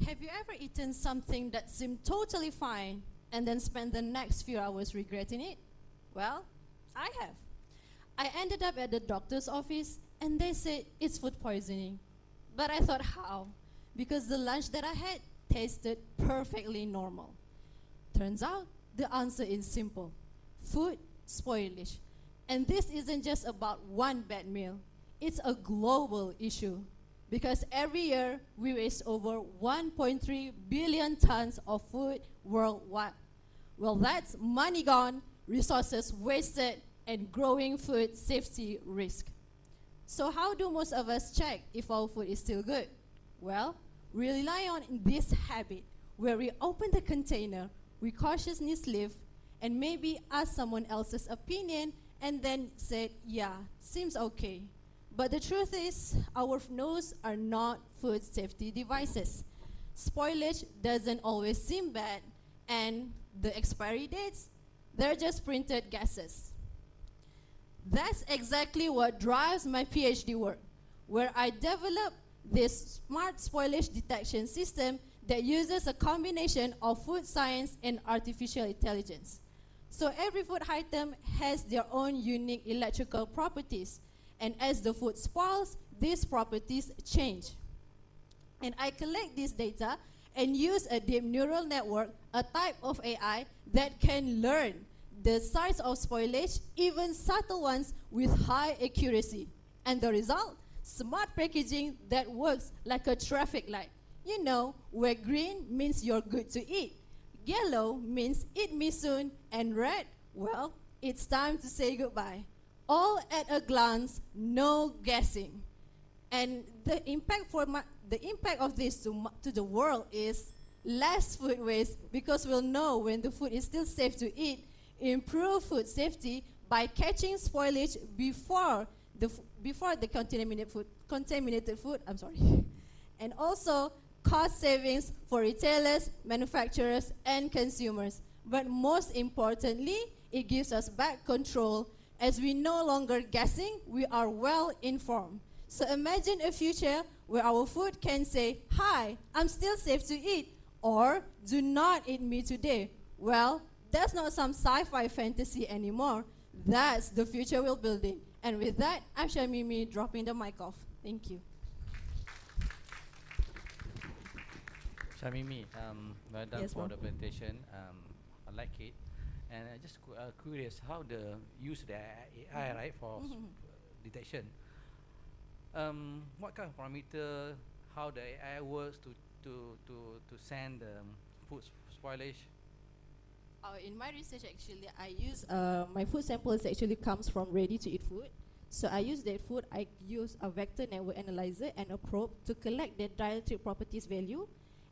Speaker 20: Have you ever eaten something that seemed totally fine and then spent the next few hours regretting it? Well, I have. I ended up at the doctor's office and they said it's food poisoning. But I thought, how? Because the lunch that I had tasted perfectly normal. Turns out the answer is simple: food spoilage. And this isn't just about one bad meal, it's a global issue. Because every year we waste over 1.3 billion tons of food worldwide. Well, that's money gone, resources wasted, and growing food safety risk. So how do most of us check if our food is still good? Well, we rely on this habit where we open the container, we cautiously sniff, and maybe ask someone else's opinion and then say, yeah, seems okay. But the truth is, our nose are not food safety devices. Spoilage doesn't always seem bad, and the expiry dates, they're just printed guesses. That's exactly what drives my PhD work, where I developed this smart spoilage detection system that uses a combination of food science and artificial intelligence. So every food item has their own unique electrical properties, and as the food spoils, these properties change. And I collect this data and use a deep neural network, a type of AI that can learn the size of spoilage, even subtle ones, with high accuracy. And the result? Smart packaging that works like a traffic light. You know, where green means you're good to eat, yellow means eat me soon, and red, well, it's time to say goodbye. All at a glance, no guessing. And the impact of this to the world is less food waste, because we'll know when the food is still safe to eat, improve food safety by catching spoilage before the contaminated food, and also cost savings for retailers, manufacturers, and consumers. But most importantly, it gives us back control, as we no longer guessing, we are well informed. So imagine a future where our food can say, hi, I'm still safe to eat, or do not eat me today. Well, that's not some sci-fi fantasy anymore. That's the future we're building. And with that, I'm Shamimi, dropping the mic off. Thank you.
Speaker 6: Shamimi, well done
Speaker 20: Yes,
Speaker 6: for
Speaker 20: ma'am.
Speaker 6: the presentation. I like it. And I just curious how the use the AI, right, for detection. What kind of parameter, how the AI works to send the food spoilage?
Speaker 20: In my research, actually, I use my food samples actually comes from ready-to-eat food. So I use that food. I use a vector network analyzer and a probe to collect the dielectric properties value,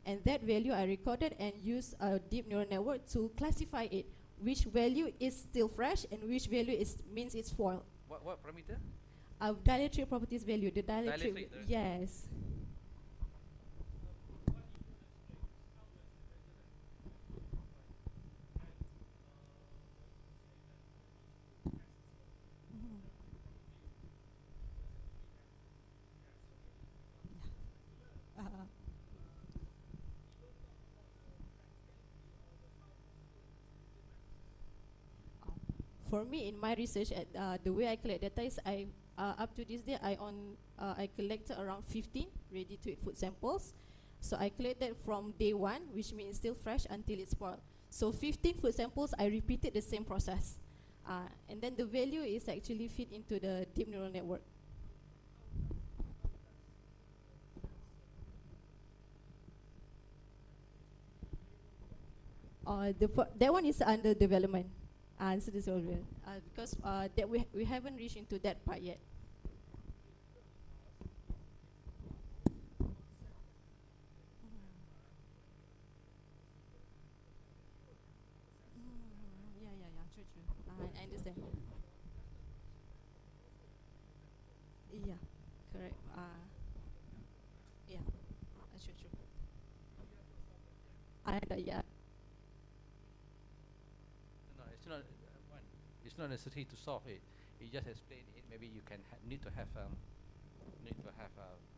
Speaker 20: and that value I recorded and use a deep neural network to classify it. Which value is still fresh and which value means it's spoiled.
Speaker 6: What parameter?
Speaker 20: Dielectric properties value. The dielectric.
Speaker 6: Dielectric,
Speaker 20: Yes. for me, in my research, the way I collect data is up to this day, I collected around 15 ready-to-eat food samples. So I collect that from day 1, which means still fresh until it's spoiled. So 15 food samples, I repeated the same process. And then the value is actually feed into the deep neural network. That one is under development. So this will be, because that we haven't reached into that part yet. Yeah, true. I understand. Yeah, correct. Yeah, true. Yeah.
Speaker 6: No, it's not one. It's not necessary to solve it. You just explain it. Maybe you can need to have a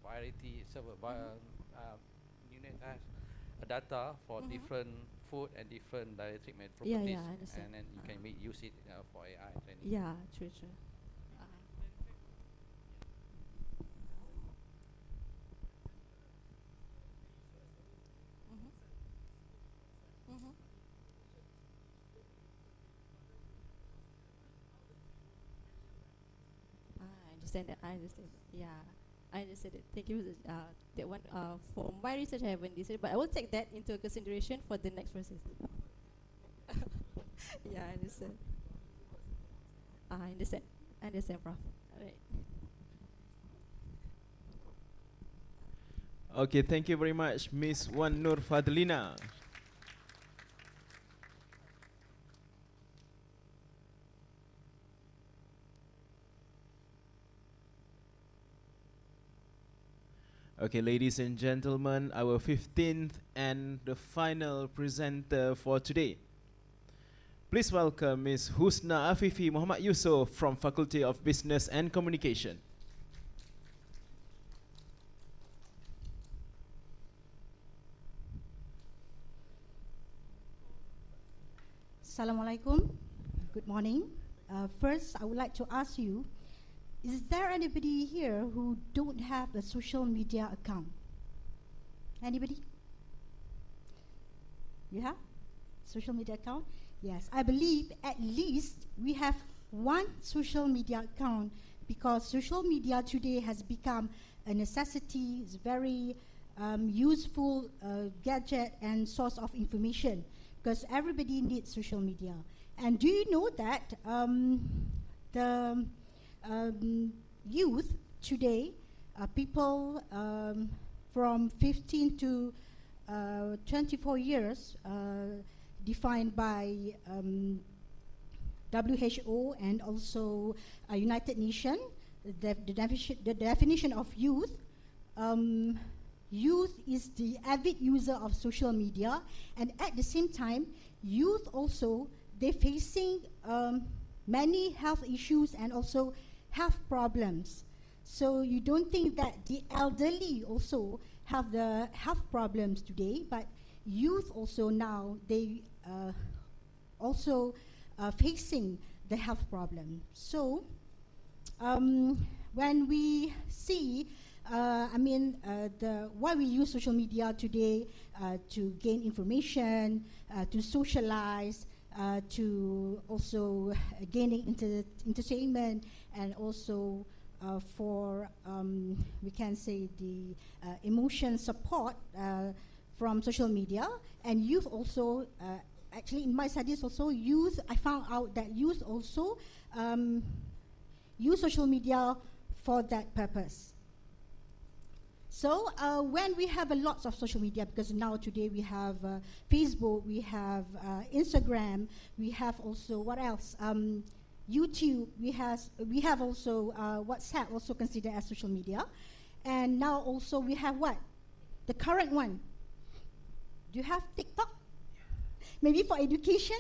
Speaker 6: variety. So you need to have a data for different food and different dietary properties,
Speaker 20: Yeah, I understand.
Speaker 6: and then you can use it for AI training.
Speaker 20: Yeah, true. I understand that. Yeah, I understand it. Thank you. That one for my research, I haven't decided, but I will take that into consideration for the next process. Yeah, I understand. I understand, Prof. All right.
Speaker 1: Okay, thank you very much, Miss Wan Nur Fadlina. Okay, ladies and gentlemen, our 15th and the final presenter for today. Please welcome Ms. Husna Afifi Muhammad Yusof from Faculty of Business and Communication.
Speaker 21: Assalamualaikum. Good morning. First, I would like to ask you, is there anybody here who don't have a social media account? Anybody? You have social media account? Yes, I believe at least we have one social media account, because social media today has become a necessity. It's very useful gadget and source of information, because everybody needs social media. And do you know that the youth today, people from 15 to 24 years, defined by WHO and also United Nations, the definition of youth. Youth is the avid user of social media, and at the same time, youth also, they're facing many health issues and also health problems. So you don't think that the elderly also have the health problems today, but youth also now, they also facing the health problem. So when we see, why we use social media today to gain information, to socialize, to also gaining entertainment, and also for, we can say, the emotion support from social media. And youth also, actually in my studies also, youth, I found out that youth also use social media for that purpose. So when we have a lot of social media, because now today we have Facebook, we have Instagram, we have also, what else? YouTube, we have also WhatsApp, also considered as social media. And now also we have what? The current one. Do you have TikTok? Maybe for education?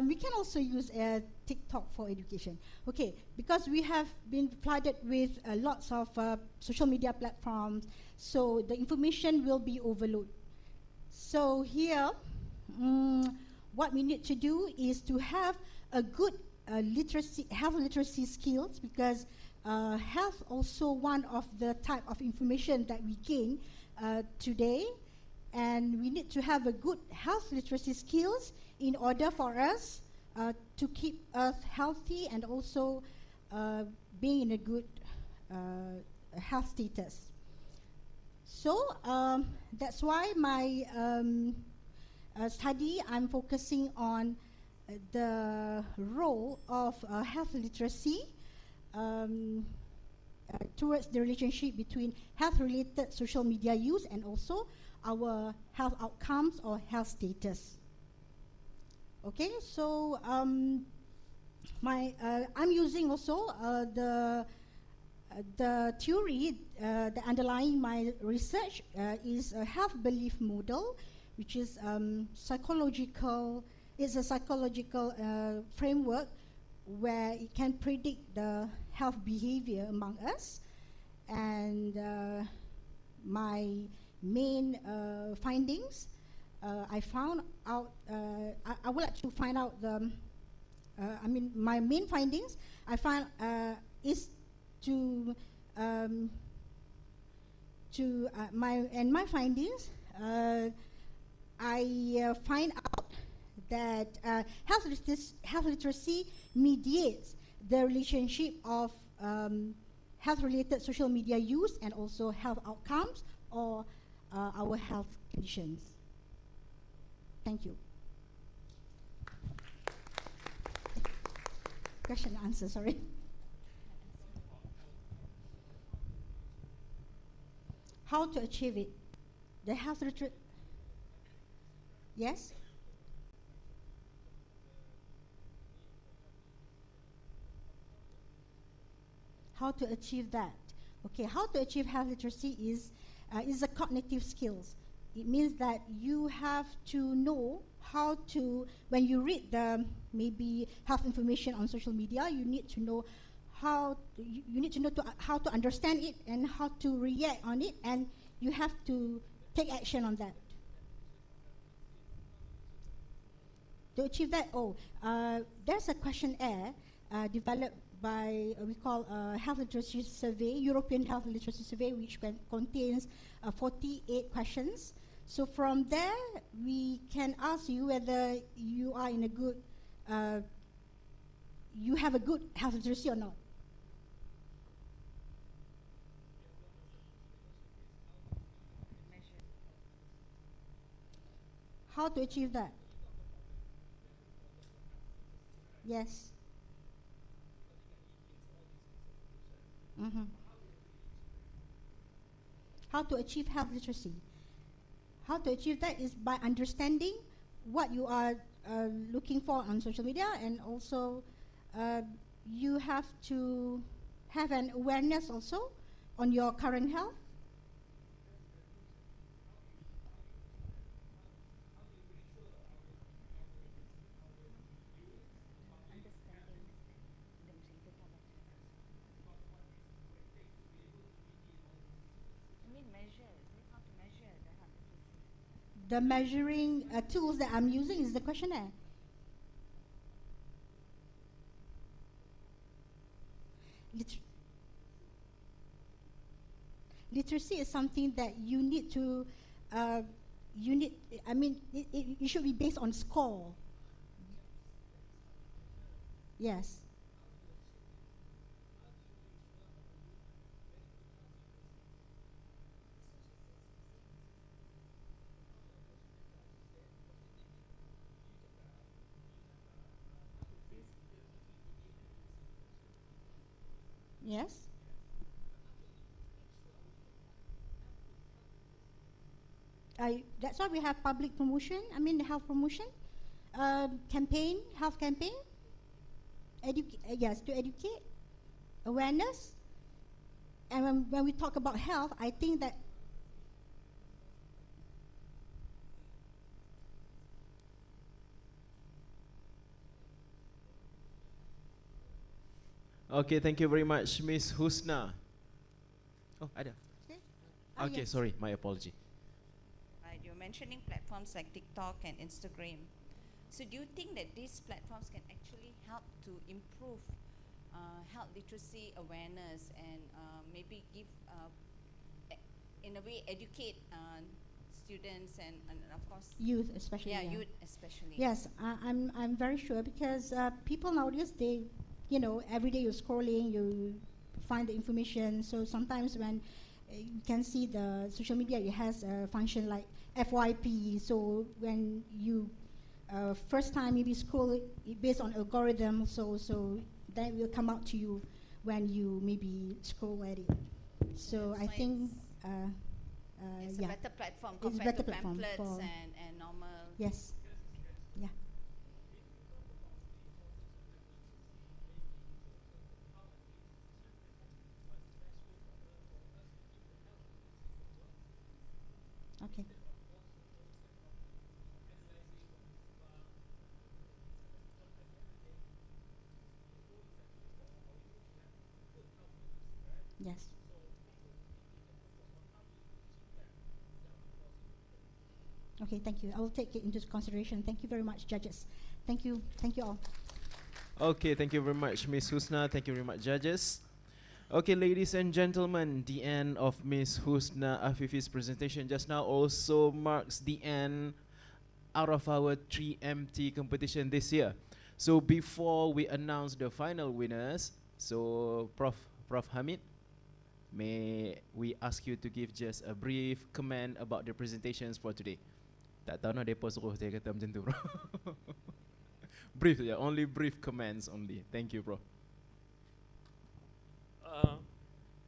Speaker 21: We can also use TikTok for education. Okay, because we have been flooded with lots of social media platforms, so the information will be overloaded. So here, what we need to do is to have a good health literacy skills, because health also one of the type of information that we gain today, and we need to have a good health literacy skills in order for us to keep us healthy and also being in a good health status. So that's why my study, I'm focusing on the role of health literacy towards the relationship between health-related social media use and also our health outcomes or health status. Okay, so I'm using also the theory that underlying my research is a health belief model, which is psychological. It's a psychological framework where it can predict the health behavior among us. And my main findings, I found out, I would like to find out the, my main findings, I found is to my findings, I find out that health literacy mediates the relationship of health-related social media use and also health outcomes or our health conditions. Thank you. Question and answer, sorry. How to achieve it? The health literacy. Yes? How to achieve that? Okay, how to achieve health literacy is a cognitive skills. It means that you have to know how to, when you read the maybe health information on social media, you need to know how how to understand it and how to react on it, and you have to take action on that. To achieve that, there's a questionnaire developed by we call health literacy survey, European health literacy survey, which contains 48 questions. So from there, we can ask you whether you are in a good, you have a good health literacy or not. How to achieve that? Yes. Mm-hmm. How to achieve health literacy? How to achieve that is by understanding what you are looking for on social media, and also you have to have an awareness also on your current health. The measuring tools that I'm using is the questionnaire. Literacy is something that you need to, it should be based on score. Yes. Yes. That's why we have public promotion, health promotion, campaign, health campaign, yes, to educate, awareness. And when we talk about health, I think that
Speaker 1: Okay, thank you very much, Miss Husna. Oh, ada. Okay,
Speaker 8: yes.
Speaker 1: sorry, my apology.
Speaker 8: Right, you're mentioning platforms like TikTok and Instagram. So do you think that these platforms can actually help to improve health literacy awareness and maybe give, in a way, educate students and of course
Speaker 21: Youth especially.
Speaker 8: Yeah, youth especially.
Speaker 21: Yes, I'm very sure because people nowadays, they, you know, every day you're scrolling, you find the information. So sometimes when you can see the social media, it has a function like FYP. So when you first time maybe scroll it based on algorithm, so that will come out to you when you maybe scroll at it. So I think
Speaker 8: it's
Speaker 21: yeah,
Speaker 8: a better platform
Speaker 21: it's
Speaker 8: compared
Speaker 21: better
Speaker 8: to
Speaker 21: platform
Speaker 8: pamphlets
Speaker 21: for
Speaker 8: and normal.
Speaker 21: yes, yeah. Okay. Yes. Okay, thank you. I will take it into consideration. Thank you very much, judges. Thank you. Thank you all.
Speaker 1: Okay, thank you very much, Miss Husna. Thank you very much, judges. Okay, ladies and gentlemen, the end of Miss Husna Afifi's presentation just now also marks the end out of our 3MT competition this year. So before we announce the final winners, so Prof Hamid, may we ask you to give just a brief comment about the presentations for today? Tak tahu nak depa suruh saya kata macam tu, bro. Brief saja, only brief comments only. Thank you, bro.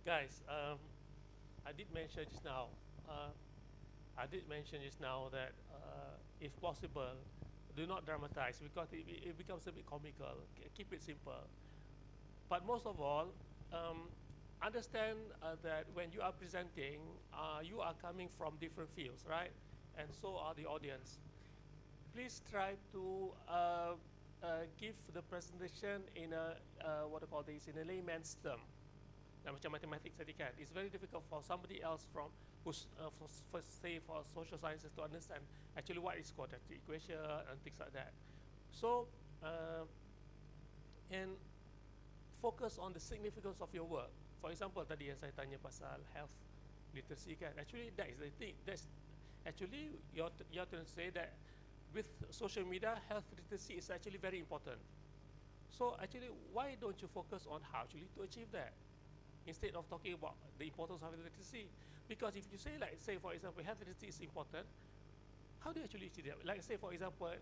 Speaker 5: Guys, I did mention just now. That if possible, do not dramatize because it becomes a bit comical. Keep it simple. But most of all, understand that when you are presenting, you are coming from different fields, right? And so are the audience. Please try to give the presentation in a what I call this, in a layman's term. Macam mathematics tadi kan, it's very difficult for somebody else from who's for social sciences to understand actually what is quadratic equation and things like that. So and focus on the significance of your work. For example, tadi yang saya tanya pasal health literacy kan, actually that is the thing. That's actually you're trying to say that with social media, health literacy is actually very important. So actually, why don't you focus on how actually to achieve that, instead of talking about the importance of health literacy? Because if you say, like, say for example, health literacy is important, how do you actually achieve that? Like, say for example,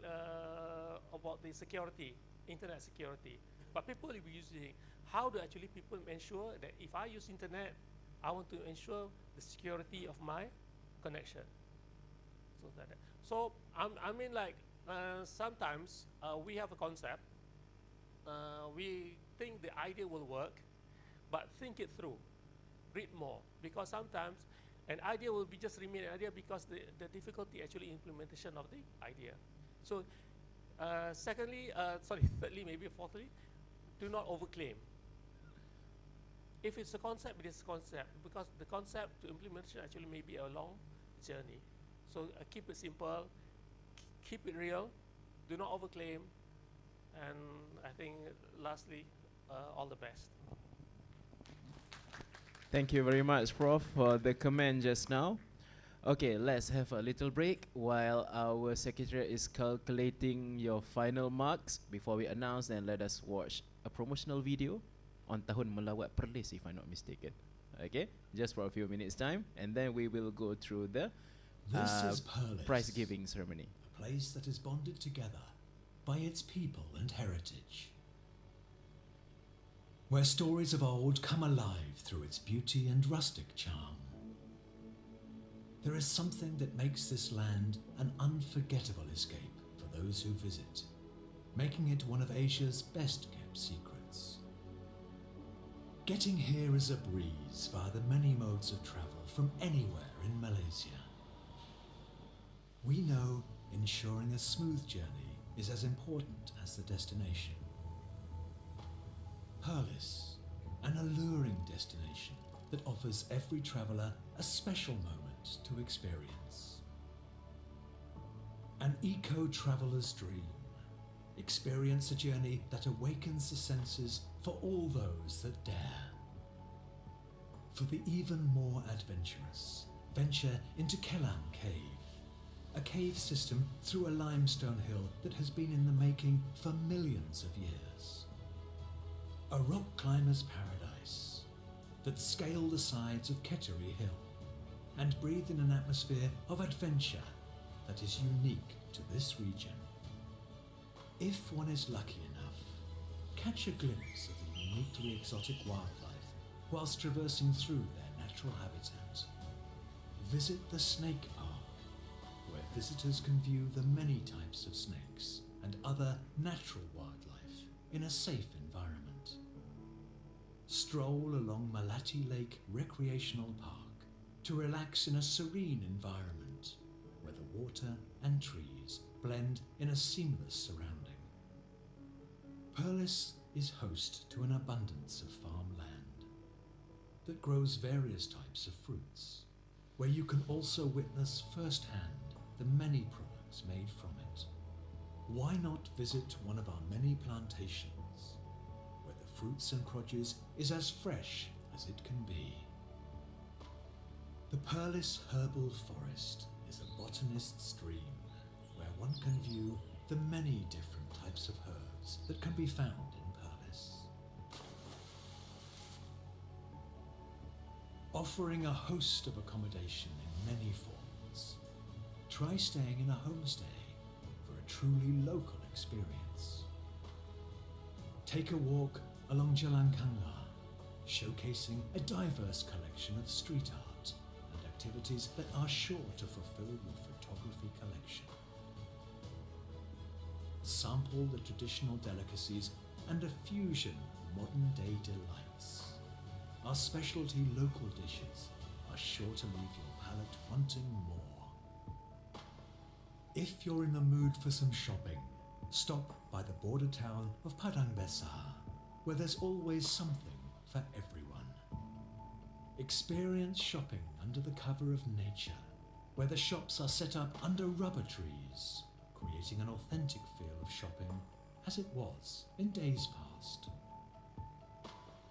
Speaker 5: about the security, internet security. But people will be using, how do actually people ensure that if I use internet, I want to ensure the security of my connection. So I mean, like, sometimes we have a concept, we think the idea will work, but think it through, read more, because sometimes an idea will be just remain an idea because the difficulty actually implementation of the idea. So thirdly, maybe fourthly, do not overclaim. If it's a concept, it is a concept, because the concept to implementation actually may be a long journey. So keep it simple, keep it real, do not overclaim, and I think lastly, all the best.
Speaker 1: Thank you very much, Prof, for the comment just now. Okay, let's have a little break while our secretary is calculating your final marks. Before we announce, then let us watch a promotional video on Tahun Melawat Perlis, if I'm not mistaken. Okay, just for a few minutes time, and then we will go through the
Speaker 3: This is Perlis,
Speaker 1: prize giving ceremony.
Speaker 3: a place that is bonded together by its people and heritage, where stories of old come alive through its beauty and rustic charm. There is something that makes this land an unforgettable escape for those who visit, making it one of Asia's best kept secrets. Getting here is a breeze via the many modes of travel from anywhere in Malaysia. We know ensuring a smooth journey is as important as the destination. Perlis, an alluring destination that offers every traveller a special moment to experience. An eco-traveller's dream Experience a journey that awakens the senses for all those that dare. For the even more adventurous, venture into Kelam Cave, a cave system through a limestone hill that has been in the making for millions of years. A rock climber's paradise that scale the sides of Ketteri Hill and breathe in an atmosphere of adventure that is unique to this region. If one is lucky enough, catch a glimpse of the uniquely exotic wildlife whilst traversing through their natural habitat. Visit the Snake Park, where visitors can view the many types of snakes and other natural wildlife in a safe environment. Stroll along Malati Lake Recreational Park to relax in a serene environment where the water and trees blend in a seamless surrounding. Perlis is host to an abundance of farmland that grows various types of fruits, where you can also witness firsthand the many products made from it. Why not visit one of our many plantations, where the fruits and produce is as fresh as it can be? The Perlis Herbal Forest is a botanist's dream, where one can view the many different types of herbs that can be found in Perlis. Offering a host of accommodation in many forms, try staying in a homestay for a truly local experience. Take a walk along Jalan Kangla, showcasing a diverse collection of street art and activities that are sure to fulfill your photography collection. Sample the traditional delicacies and a fusion of modern-day delights. Our specialty local dishes are sure to leave your palate wanting more. If you're in the mood for some shopping, stop by the border town of Padang Besar, where there's always something for everyone. Experience shopping under the cover of nature, where the shops are set up under rubber trees, creating an authentic feel of shopping as it was in days past.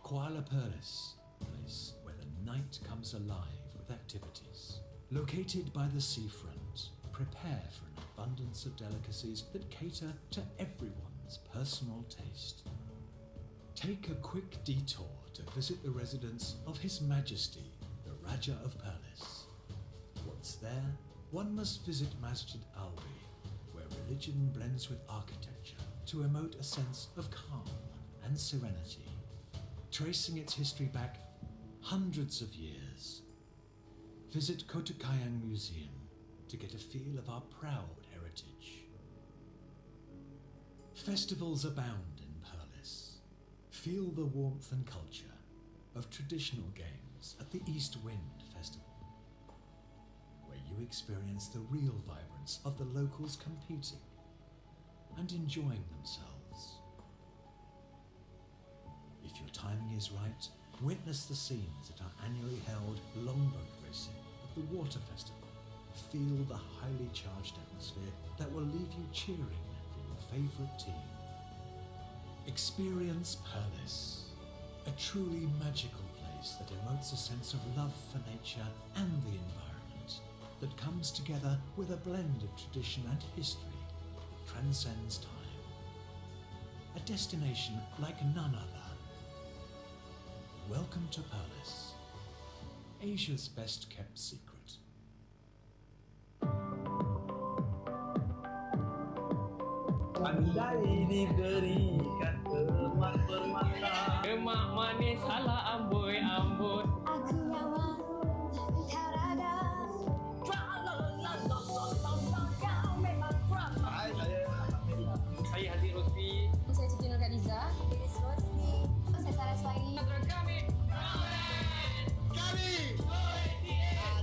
Speaker 3: Kuala Perlis, a place where the night comes alive with activities. Located by the seafront, prepare for an abundance of delicacies that cater to everyone's personal taste. Take a quick detour to visit the residence of His Majesty, the Raja of Perlis. Once there, one must visit Masjid Alwi, where religion blends with architecture to emote a sense of calm and serenity, tracing its history back hundreds of years. Visit Kota Kayang Museum to get a feel of our proud heritage. Festivals abound in Perlis. Feel the warmth and culture of traditional games at the East Wind Festival, where you experience the real vibrance of the locals competing and enjoying themselves. If your timing is right, witness the scenes at our annually held longboat racing at the Water Festival. Feel the highly charged atmosphere that will leave you cheering for your favourite team. Experience Perlis, a truly magical place that emotes a sense of love for nature and the environment, that comes together with a blend of tradition and history that transcends time. A destination like none other. Welcome to Perlis, Asia's best kept secret.
Speaker 4: Andai diberikan permata, emak manis ala amboi amboi. Aku nyawa kau rada. Kau memang kuat. Hai, saya Haziq Rosli. Saya Siti Nurhaliza. Iris Rosli. Saya Saraswati. Kami.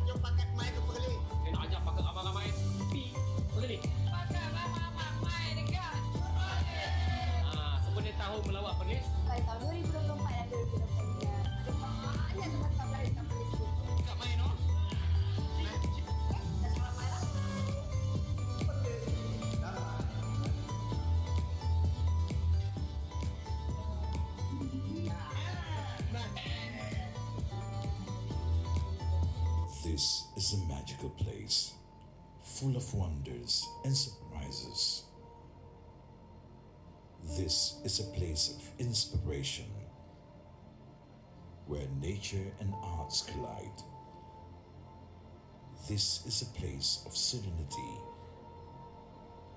Speaker 4: Jom pakai mic ke perli. Saya nak ajak pakai ramai-ramai. Perli. Tahu melawat Perlis? Pada tahun 2024 dan 2023. Ada banyak tempat favorit kat Perlis.
Speaker 3: This is a magical place, full of wonders and surprises. This is a place of inspiration, where nature and arts collide. This is a place of serenity,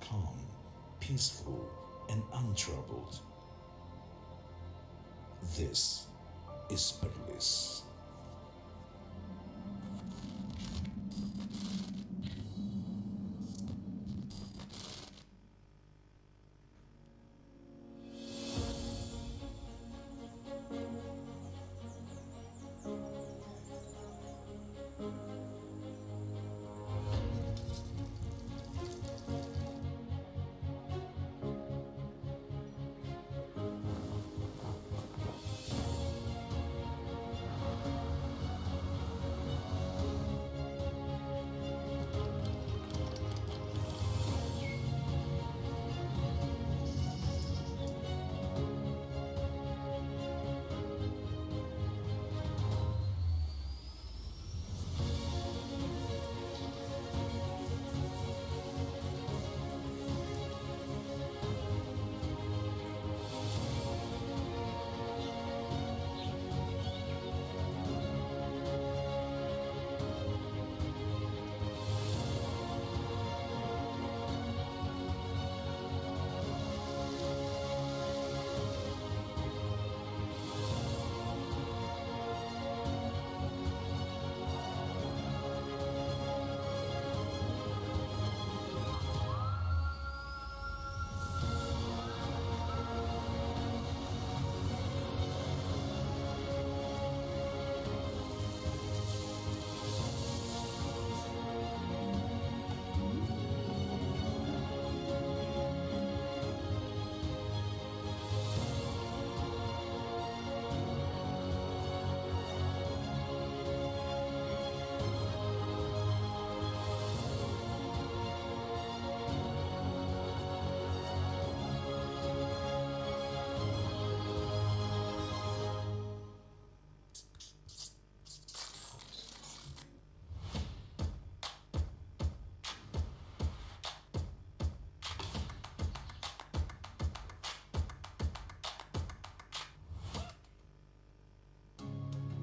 Speaker 3: calm, peaceful, and untroubled. This is Perlis.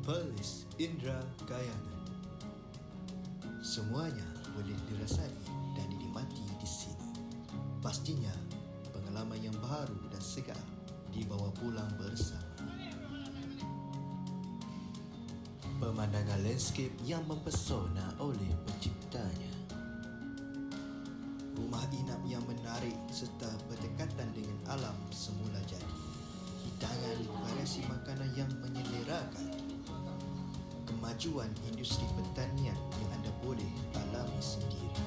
Speaker 2: Perlis Indra Kayangan. Semuanya boleh dirasai dan dinikmati di sini. Pastinya pengalaman yang baru dan segar dibawa pulang bersama. Pemandangan landscape yang mempesona oleh penciptanya. Rumah inap yang menarik serta berdekatan dengan alam semula jadi. Hidangan variasi makanan yang menyelerakan. Kemajuan industri pertanian yang anda boleh alami sendiri.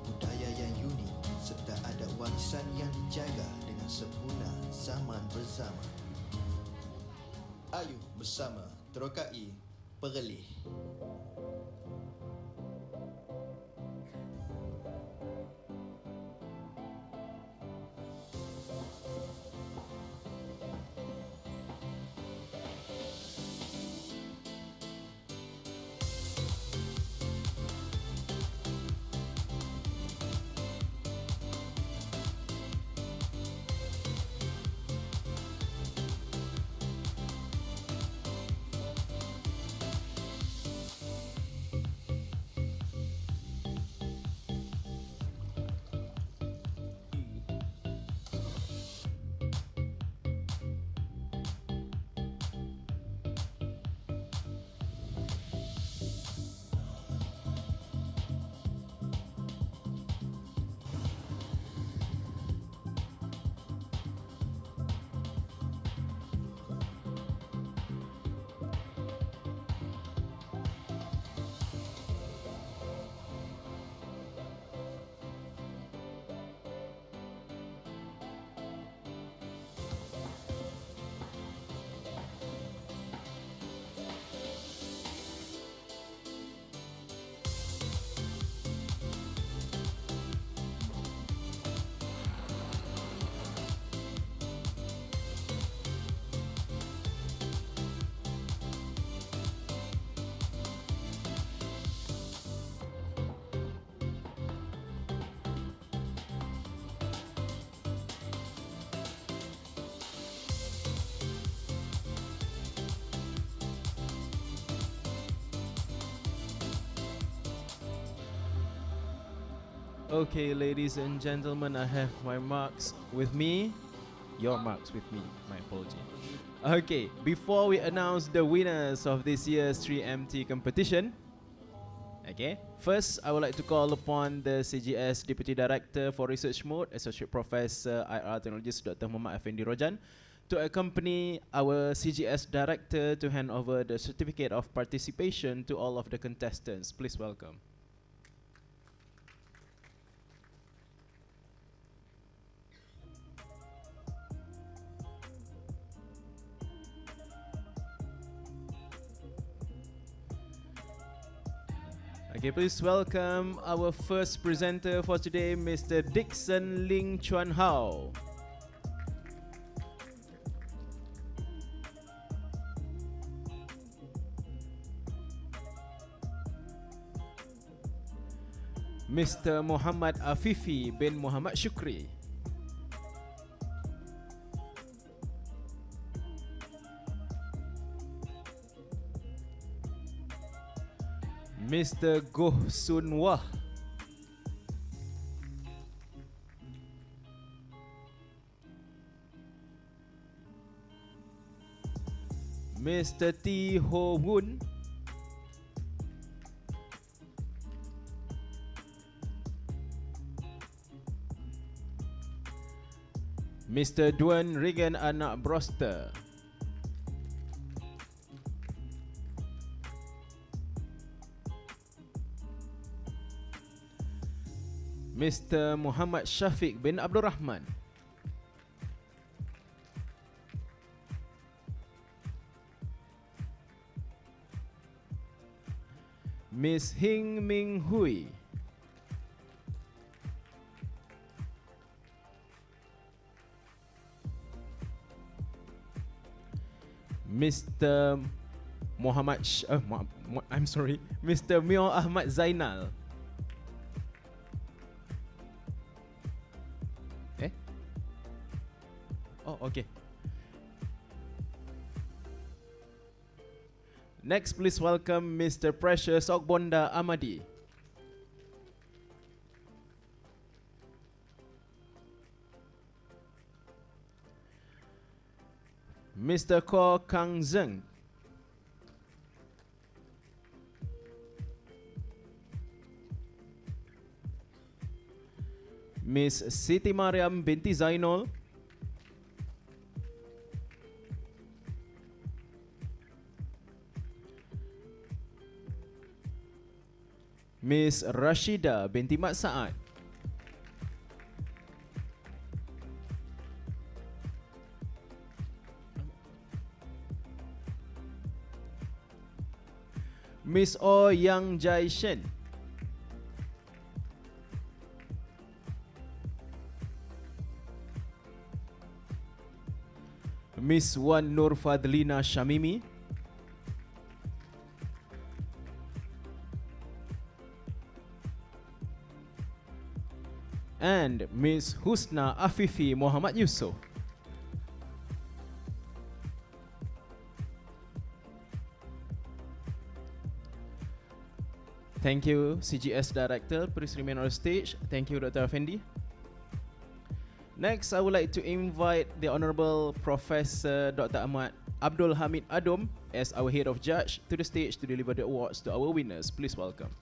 Speaker 2: Budaya yang unik serta adat warisan yang dijaga dengan sempurna zaman berzama. Ayuh bersama terokai Perlis.
Speaker 1: Okay, ladies and gentlemen, I have my marks with me. Your marks with me, my apology. Okay, before we announce the winners of this year's 3MT competition, okay, first I would like to call upon the CGS Deputy Director for Research Mode, Associate Professor IR Technologies, Dr. Muhammad Effendi Rojan, to accompany our CGS Director to hand over the certificate of participation to all of the contestants. Please welcome. Okay, please welcome our first presenter for today, Mr. Dixon Ling Chuan Hao. Mr. Muhammad Afifi bin Muhammad Shukri. Mr. Goh Sun Wah. Mr. T Ho Woon. Mr. Duan Regan Anak Broster. Mr. Muhammad Syafiq bin Abdul Rahman. Miss Hing Ming Hui. Mr. Muhammad I'm sorry, Mr. Mio Ahmad Zainal. Oh, okay. Next, please welcome Mr. Precious Ogbonda Amadi. Mr. Ko Kang Zeng. Miss Siti Mariam binti Zainul. Miss Rashida binti Mat Saad. Miss O Yang Jai Shen. Miss Wan Nur Fadlina Shamimi. And Miss Husna Afifi Muhammad Yusof. Thank you, CGS Director. Please remain on the stage. Thank you, Dr. Effendi. Next, I would like to invite the Honorable Professor Dr. Ahmad Abdul Hamid Adom as our Head of Judge to the stage to deliver the awards to our winners. Please welcome.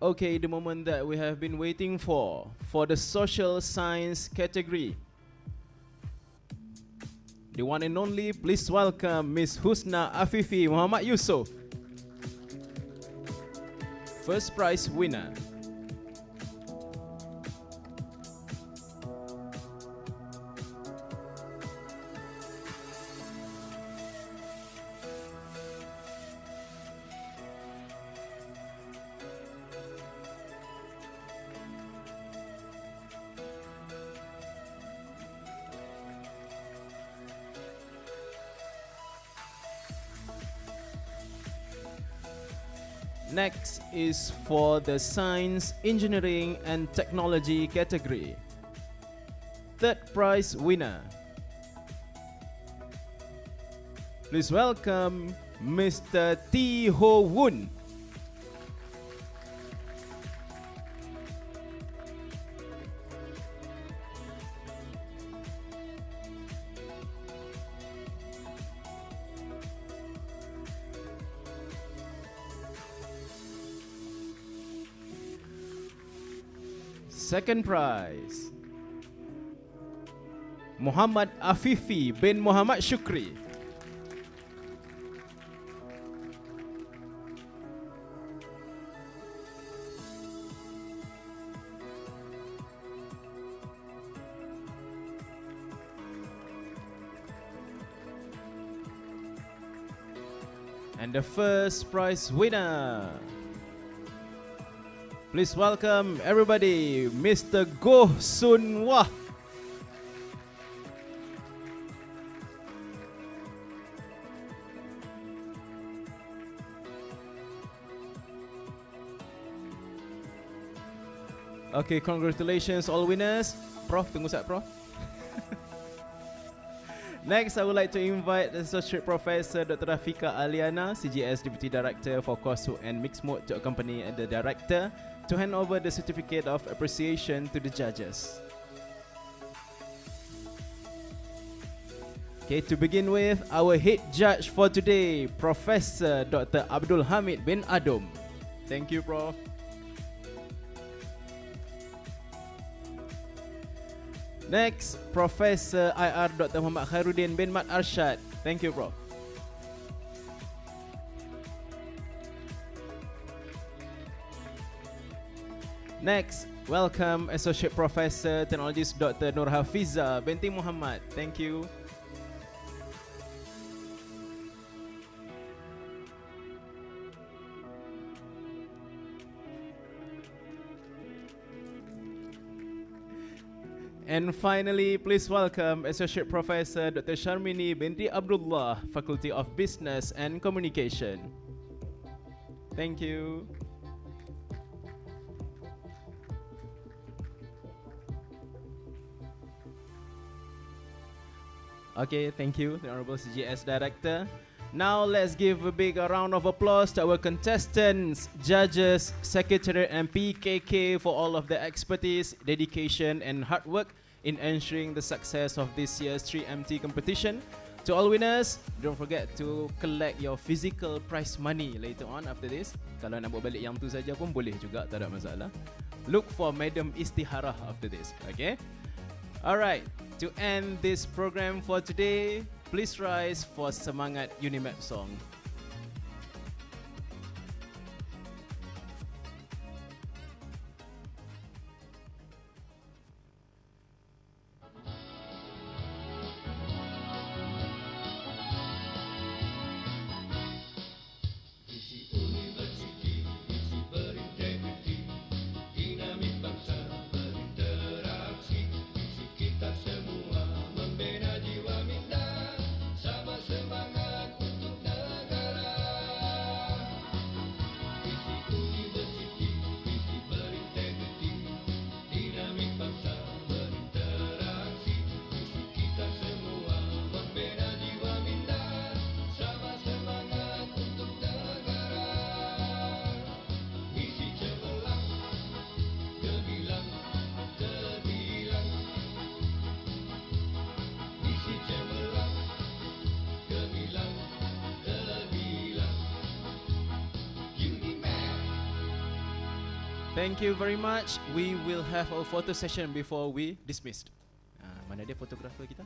Speaker 1: Okay, the moment that we have been waiting for the social science category. The one and only, please welcome Miss Husna Afifi Muhammad Yusof. First prize winner. Next is for the Science, Engineering and Technology category. Third prize winner. Please welcome Mr. T. Ho Woon. Second prize, Muhammad Afifi bin Muhammad Shukri. And the first prize winner. Please welcome everybody, Mr. Goh Sun Wah. Okay, congratulations all winners. Prof, tunggu sekejap Prof. Next, I would like to invite Associate Professor Dr. Rafika Aliana, CGS Deputy Director for Coursework and Mixed Mode, to accompany the Director to hand over the Certificate of Appreciation to the judges. Okay, to begin with, our head judge for today, Professor Dr. Abdul Hamid bin Adom. Thank you, Prof. Next, Professor IR Dr. Muhammad Khairuddin bin Mat Arshad. Thank you, Prof. Next, welcome Associate Professor Technologist Dr. Nur Hafiza binti Muhammad. Thank you. And finally, please welcome Associate Professor Dr. Sharmini binti Abdullah, Faculty of Business and Communication. Thank you. Okay, thank you, the Honorable CGS Director. Now let's give a big round of applause to our contestants, judges, secretariat and PKK for all of their expertise, dedication and hard work in ensuring the success of this year's 3MT competition. To all winners, don't forget to collect your physical prize money later on after this. Kalau nak buat balik yang tu saja pun boleh juga, tak ada masalah. Look for Madam Istiharah after this, okay? Alright, to end this program for today, please rise for Semangat UniMAP song. Thank you very much. We will have a photo session before we dismissed. Mana dia fotografer kita?